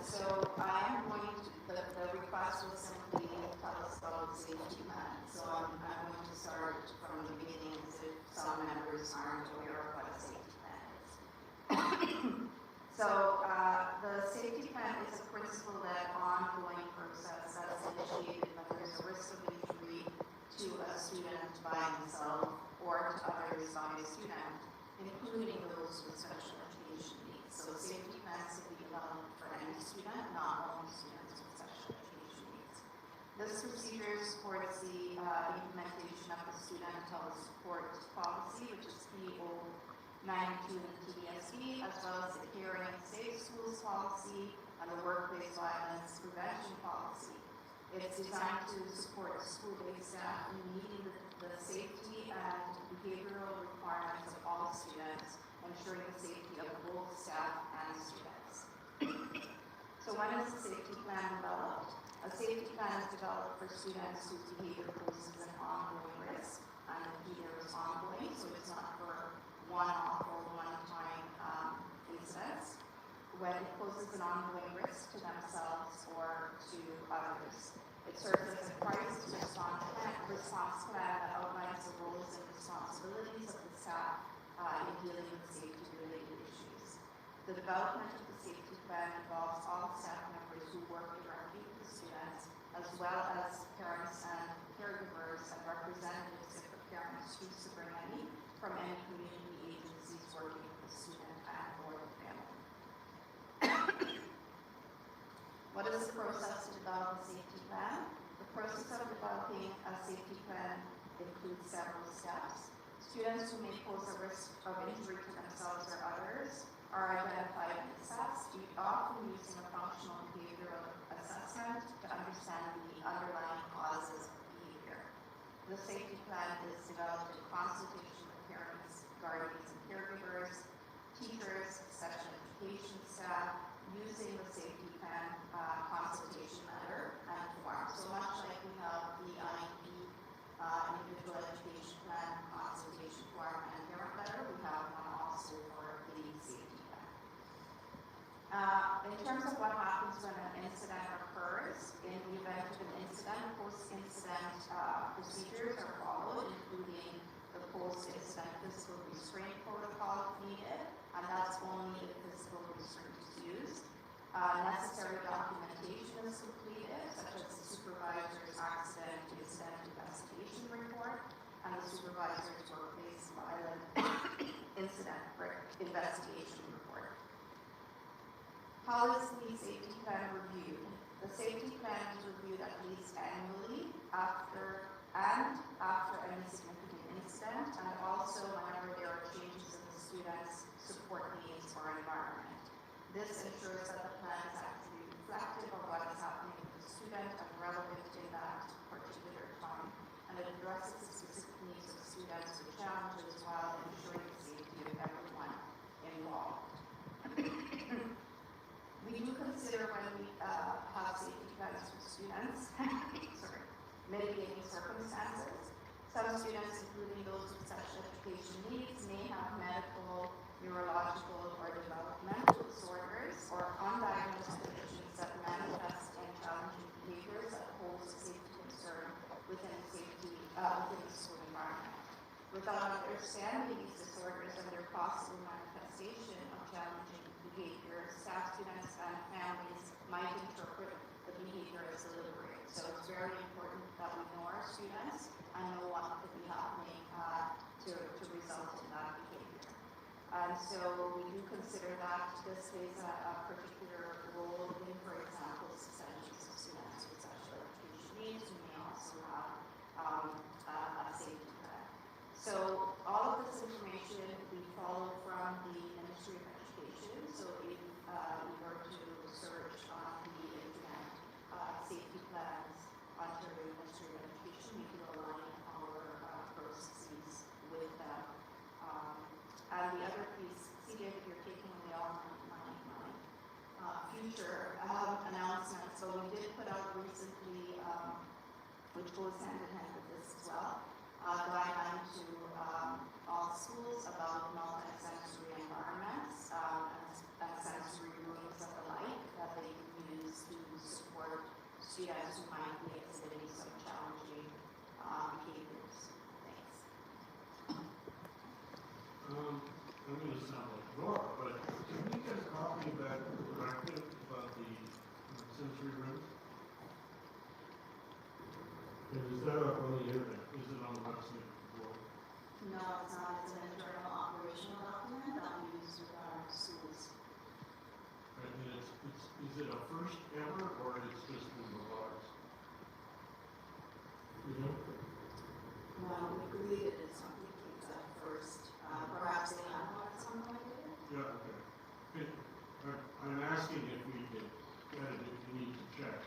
So I am going to, the request was simply tell us about the safety plan. So I'm going to start from the beginning as if some members aren't aware of what a safety plan is. So the safety plan is a principle-led ongoing process substantiated that there's a risk of injury to a student by himself or to others by a student, including those with special education needs. So safety plans to be developed for any student, not only students with special education needs. This procedure supports the implementation of the student health support policy, which is PO92 in the TDSB, as well as the Caring and Safe Schools policy and the Workplace Violence Prevention policy. It's designed to support school-based staff in meeting the safety and behavioral requirements of all students, ensuring the safety of both staff and students. So when is the safety plan developed? A safety plan is developed for students whose behavior poses an ongoing risk, and the behavior is ongoing, so it's not for one-off or one-time incidents, when it poses an ongoing risk to themselves or to others. It serves as a crisis response plan that outlines the roles and responsibilities of the staff in dealing with safety-related issues. The development of the safety plan involves all staff members who work directly with the students, as well as parents and caregivers and representatives if the parents choose to bring any from any community agencies working with the student and or the family. What is the process to develop a safety plan? The process of developing a safety plan includes several steps. Students who may pose a risk of injury to themselves or others are identified and assessed, often using a functional behavioral assessment to understand the underlying causes of behavior. The safety plan is developed in consultation with parents, guardians, and caregivers, teachers, special education staff, using the safety plan consultation letter and form. So much like we have the IEP, individual education plan, consultation form, and parent letter, we have one also for the safety plan. In terms of what happens when an incident occurs, in the event of an incident, post-incident procedures are followed, including the post-incident physical restraint protocol if needed, and that's only if physical restraint is used. Necessary documentation is completed, such as the supervisor's accident incident investigation report and the supervisor's workplace violence incident investigation report. How is the safety plan reviewed? The safety plan is reviewed at least annually after any significant incident, and also whenever there are changes in the student's support needs or environment. This ensures that the plan is actually reflective of what is happening with the student and relevant in that particular time, and it addresses the specific needs of students with challenges while ensuring the safety of everyone involved. We do consider when we have safety plans for students, mitigating circumstances. Some students, including those with special education needs, may have medical, neurological, or developmental disorders or undiagnosed conditions that manifest in challenging behaviors that pose a safety concern within the school environment. Without understanding these disorders and their possible manifestation of challenging behavior, staff, students, and families might interpret the behavior as deliberate. So it's very important that we know our students and know what could be happening to result in that behavior. And so we do consider that this plays a particular role in, for example, suspensions of students with special education needs. We may also have a safety plan. So all of this information we follow from the Ministry of Education. So if we were to search on the internet safety plans under the Ministry of Education, we can align our processes with them. And the other piece, see if you're taking away all my future announcements. So we did put out recently, which goes hand in hand with this as well, guideline to all schools about multi-sensory environments and sensory rooms and the like that they can use to support students who might be exhibiting some challenging behaviors. Thanks.
I'm going to sound like Nora, but can we get a copy of that directive about the sensory rooms?
it's not, it's an internal operational document that we use with our schools.
And is it a first ever, or it's just in the laws? You know?
Well, we believe it is something kids at first, perhaps they have one at some point later.
Yeah, okay. I'm asking if we could, if you need to check.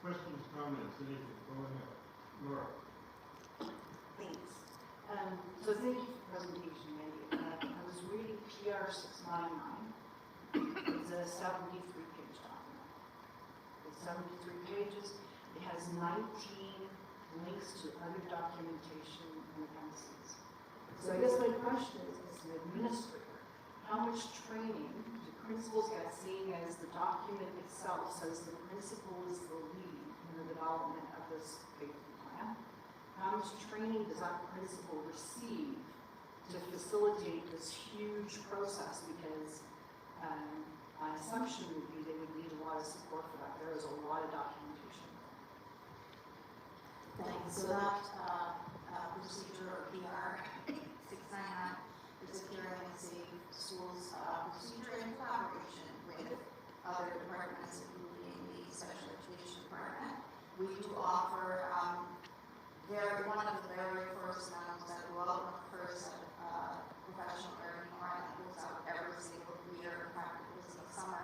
Questions, comments, anything? Go ahead. Laura?
Thanks. So thank you for the presentation, Mandy. I was reading PR 699. It's a 73-page document. It's 73 pages. It has 19 links to other documentation and appendices. So I guess my question is, as an administrator, how much training do principals get, seeing as the document itself says the principal is the lead in the development of this safety plan? How much training does that principal receive to facilitate this huge process? Because my assumption would be they would need a lot of support for that. There is a lot of documentation.
Thanks. So that procedure or PR 699 is a caring and safe schools procedure in collaboration with other departments, including the special education department. We do offer one of the very first memos that go out first professional learning grant that goes out every single year, practically in the summer,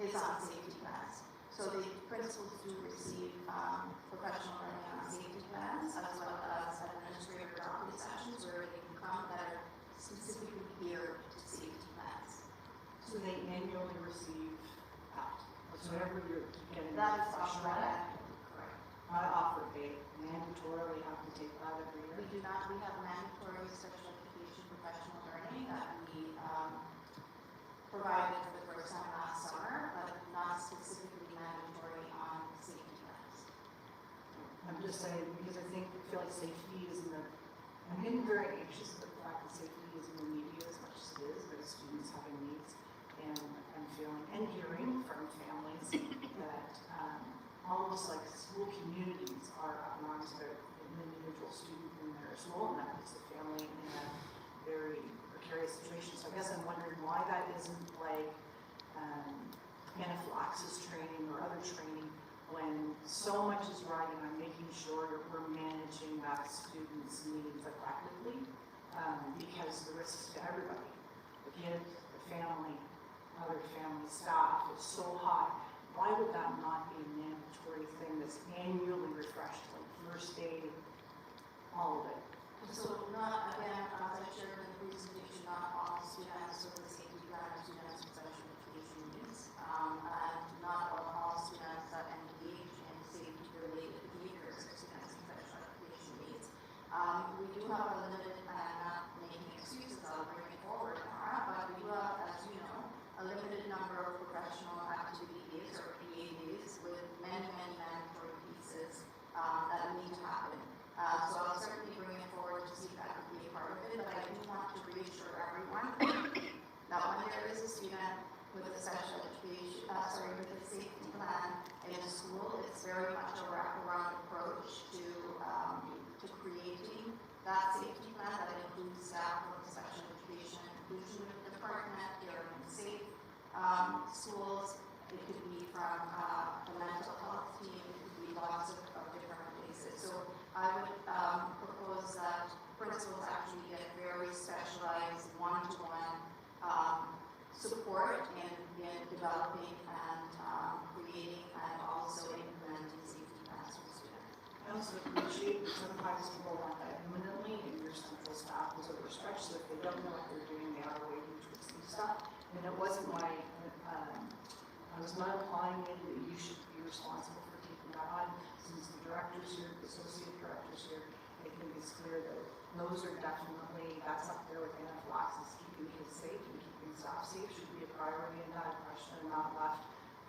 is on safety plans. So the principals do receive professional learning on safety plans, as well as administrative document sessions where they can come that are specifically geared to safety plans.
So they annually receive that. So every year you get a
That is
professional
correct.
I offer they mandatorily have to take that every year.
We do not, we have mandatory special education professional learning that we provided for the first time last summer, but not specifically mandatory on safety plans.
I'm just saying, because I feel like safety is in the, I'm getting very anxious about the fact that safety is in the media as much as it is, but students having needs. And I'm feeling and hearing from families that almost like school communities are up in arms about an individual student in their school, and that puts the family in a very precarious situation. So I guess I'm wondering why that isn't like anaphylaxis training or other training when so much is riding on making sure we're managing that student's needs effectively, because the risks to everybody, the kid, the family, other family staff is so high. Why would that not be a mandatory thing that's annually refreshed, like first aid, all of it?
So not, again, as I shared in the presentation, not all students with the safety plan are students with special education needs. And not all students that engage in safety-related behaviors are students with special education needs. We do have a limited, and I'm not making excuses, I'll bring it forward tomorrow, but we do have, as you know, a limited number of professional activities or PADs with many, many mandatory pieces that need to happen. So I'll certainly bring it forward to see if that could be a part of it, but I do want to reassure everyone that when there is a student with a special education, with a safety plan in a school, it's very much a wraparound approach to creating that safety plan that includes staff with special education, inclusion of the department, caring and safe schools. It could be from the mental health team, it could be lots of different places. So I would propose that principals actually get very specialized one-to-one support in developing and creating and also implementing safety plans for students.
I also appreciate that sometimes people want that imminently, and your central staff is overstretched, so if they don't know what they're doing, they are waiting to receive stuff. And it wasn't my, I was not applying it that you should be responsible for taking that on. Since the director's here, the associate director's here, I think it's clear that those are definitely, that's up there with anaphylaxis, keeping kids safe and keeping staff safe should be a priority in that question, and not left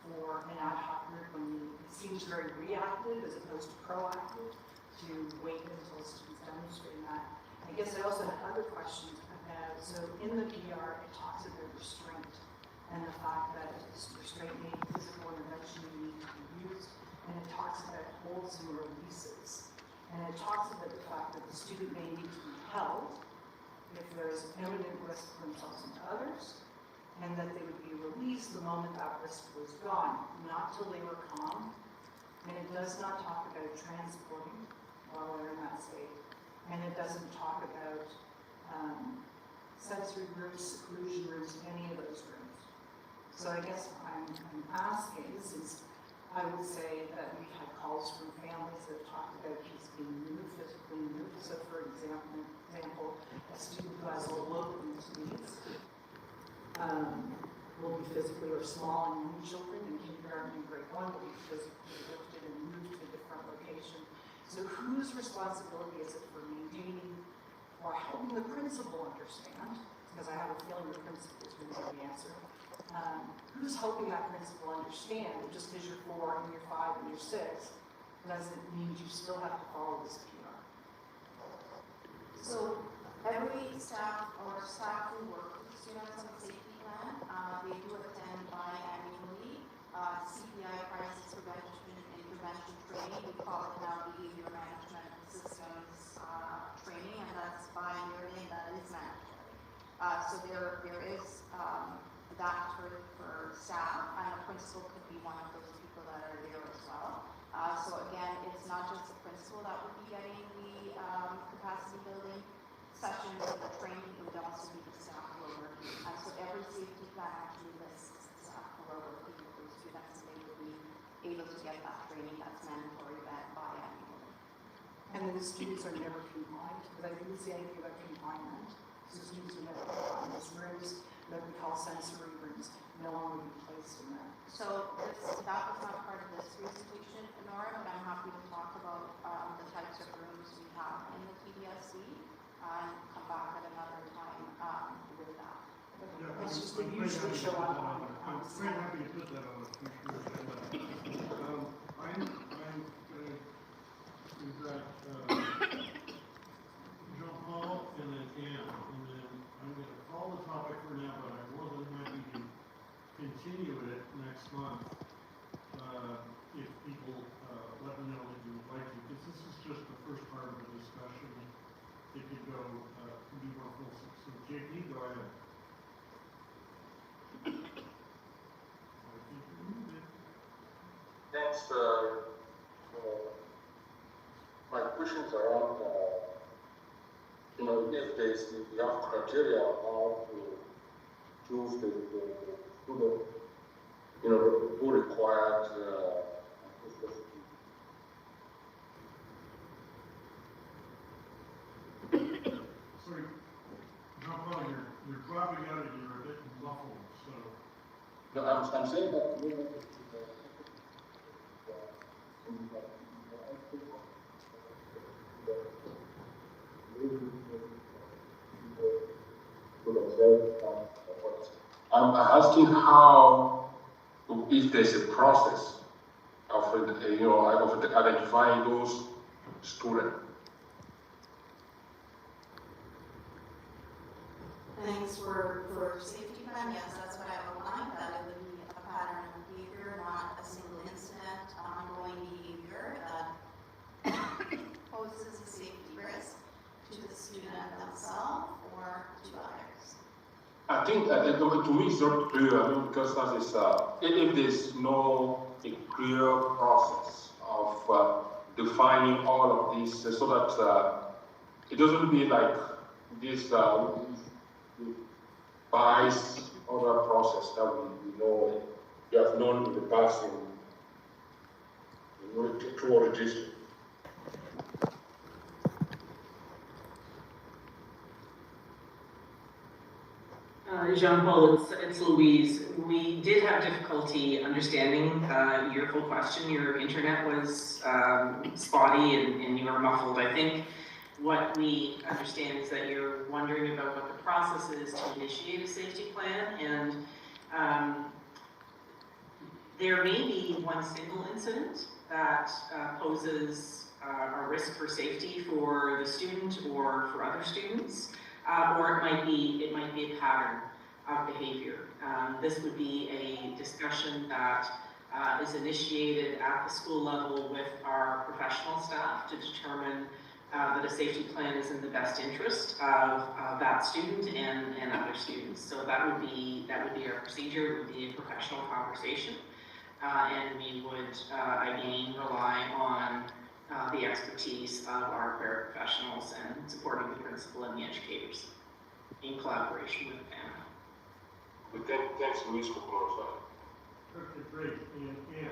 for an ad hoc group when it seems very reactive as opposed to proactive to wait until students demonstrate that. I guess I also had other questions about, so in the PR it talks about restraint and the fact that restraint may be physical intervention need to be used, and it talks about holds and releases. talks about the fact that the student may need to be held if there is evident risk to themselves and to others, and that they would be released the moment that risk was gone, not till they were calm. And it does not talk about transporting while they're in that state. And it doesn't talk about sensory rooms, seclusion rooms, any of those rooms. So I guess I'm asking, since I would say that we've had calls from families that have talked about kids being moved, physically moved. So for example, a student who has low needs will be physically or small and young children in kindergarten and grade 1 will be physically lifted and moved to a different location. So whose responsibility is it for maintaining or helping the principal understand, because I have a feeling the principal is going to know the answer, who's helping that principal understand that just because you're 4 and you're 5 and you're 6 doesn't mean you still have to follow this PR?
So every staff or staff who work with students on the safety plan, they do attend biannually CPI, crisis prevention and intervention training. We call it now behavior management systems training, and that's bi-yearly, and that is mandatory. So there is that for staff, and a principal could be one of those people that are there as well. So again, it's not just the principal that would be getting the capacity building sessions and the training, it would also be the staff who are working. So every safety plan actually lists the staff who are working with those students, and they would be able to get that training that's mandatory biannually.
And then the students are never confined, because I didn't see anything about confinement. So students are never confined. Those rooms that we call sensory rooms no longer be placed in there.
So that was not part of this presentation, Nora, but I'm happy to talk about the types of rooms we have in the TDSC and come back at another time with that.
Yeah,
It's just
I'm
they
quite
usually
happy to
show
put
up
that
on.
I'm quite happy to put that on the future agenda. We've got Jean-Paul and then Anne, and then I'm going to call the topic for now, but I'm more than happy to continue it next month if people let me know that you would like to, because this is just the first part of the discussion. It could go be more fulsome. So JP, go ahead. I think you're muted.
Thanks. My questions around, if you have criteria how to choose the student, who required,
Sorry, Jean-Paul, you're dropping out and you're a bit muffled, so.
no, I'm saying that. I'm asking how, if there's a process of identifying those students.
Thanks for safety plan, yes, that's what I outlined, that it would be a pattern of behavior, not a single incident, ongoing behavior that poses a safety risk to the student themselves or to others.
I think to me it's not clear, because that is, if there's no clear process of defining all of these, so that it doesn't be like this bias other process that we have known in the past through our district.
Jean-Paul, it's Louise. We did have difficulty understanding your full question. Your internet was spotty and you were muffled. I think what we understand is that you're wondering about what the process is to initiate a safety plan, and there may be one single incident that poses a risk for safety for the student or for other students, or it might be a pattern of behavior. This would be a discussion that is initiated at the school level with our professional staff to determine that a safety plan is in the best interest of that student and other students. So that would be our procedure. It would be a professional conversation, and we would again rely on the expertise of our paraprofessionals and supporting the principal and the educators in collaboration with them.
Thanks, Luis, for clarifying.
Okay, great. And Ann?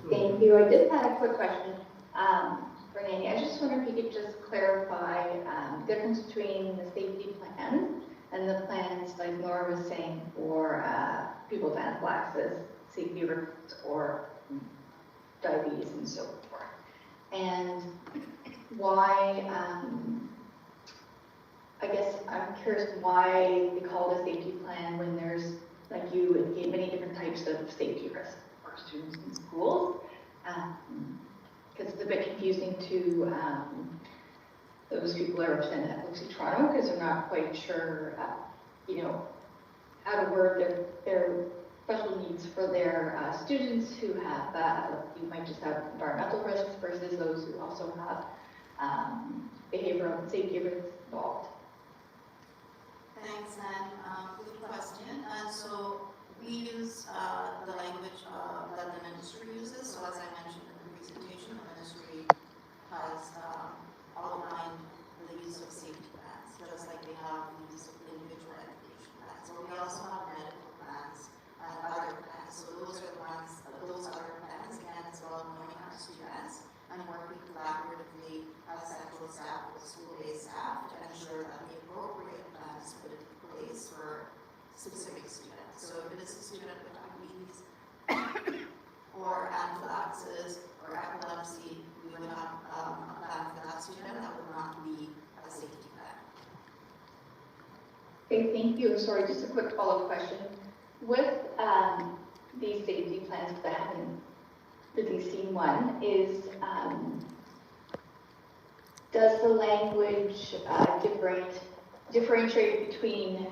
Thank you. I just had a quick question for Nancy. I just wonder if you could just clarify the difference between the safety plan and the plans, like Laura was saying, for people with anaphylaxis, safety risks, or diabetes and so forth. And why, I guess I'm curious why they call it a safety plan when there's, like you indicate, many different types of safety risks for students in schools. Because it's a bit confusing to those people that represent Epilepsy Toronto, because they're not quite sure, you know, how to word their special needs for their students who have, you might just have environmental risks versus those who also have behavioral and safety risks involved.
Thanks, Anne. Good question. And so we use the language that the ministry uses. So as I mentioned in the presentation, the ministry has outlined the use of safety plans, just like they have the use of individual education plans. So we also have medical plans and other plans. So those are the ones, those other plans, again, as well knowing our students and working collaboratively as central staff with school-based staff to ensure that the appropriate plan is put into place for specific students. So if it is a student with diabetes or anaphylaxis or epilepsy, we would have a plan for that student that would not be a safety plan.
Okay, thank you. Sorry, just a quick follow-up question. With these safety plans, because I haven't really seen one, is does the language differentiate between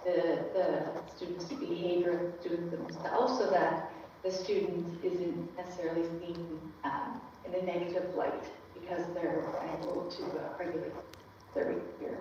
the students' behavior and the students themselves, so that the student isn't necessarily seen in a negative light because they're unable to regulate their behavior?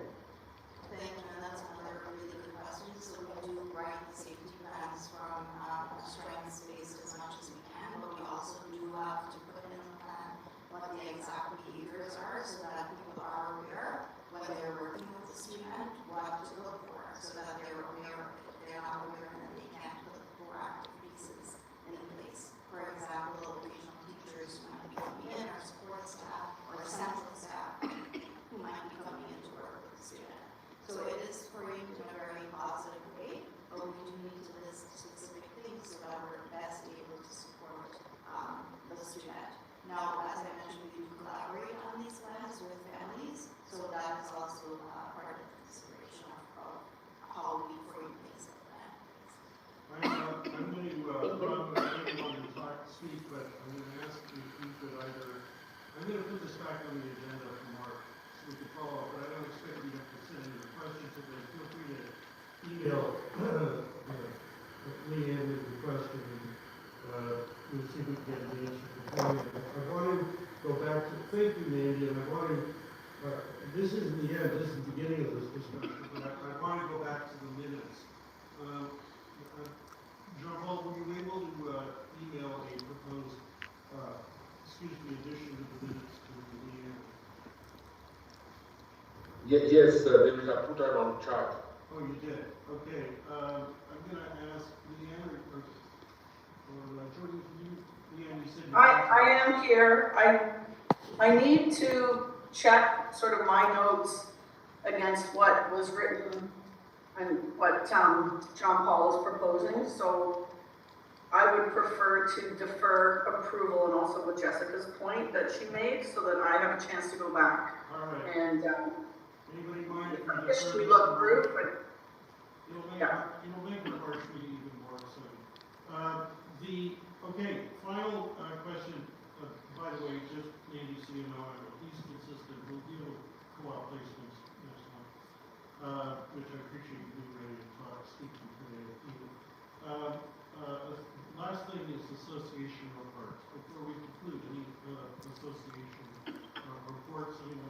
Thank you, and that's another really good question. So we do write the safety plans from a strengths based as much as we can, but we also do have to put in the plan what the exact behaviors are so that people are aware when they're working with the student what to look for, so that they're aware. If they're not aware, then they can't put proactive pieces in place. For example, occasional teachers who might be coming in, or support staff, or central staff who might be coming in to work with the student. So it is framed in a very positive way, but we do need to list specific things so that we're best able to support the student. Now, as I mentioned, we do collaborate on these plans with families, so that is also part of the consideration of how we frame things like that.
I'm going to speak, but I'm going to ask if you could either, I'm going to put this back on the agenda for Mark, so we can follow up, but I don't expect you to have to send any questions today. Feel free to email me in with the question, and we'll see if we can get an answer before you. I want to go back to, thank you, Mandy, and I want to, this isn't the end, this is the beginning of this discussion, but I want to go back to the minutes. Jean-Paul, were you able to email a proposed, addition to the minutes to the meeting?
Yes, David, I put that on chart.
Oh, you did? Okay. I'm going to ask Leanne or Jordan, Leanne, you said
I am here. I need to check sort of my notes against what was written and what John Paul is proposing. So I would prefer to defer approval, and also with Jessica's point that she made, so that I have a chance to go back.
All right.
And
anybody mind if
we look through, but
it'll make the March meeting even more exciting. Okay, final question. By the way, just Andy, so you know, he's consistent. We'll deal with co-op placements next month, which I appreciate you being ready to talk. association reports. Before we conclude, any association reports, anyone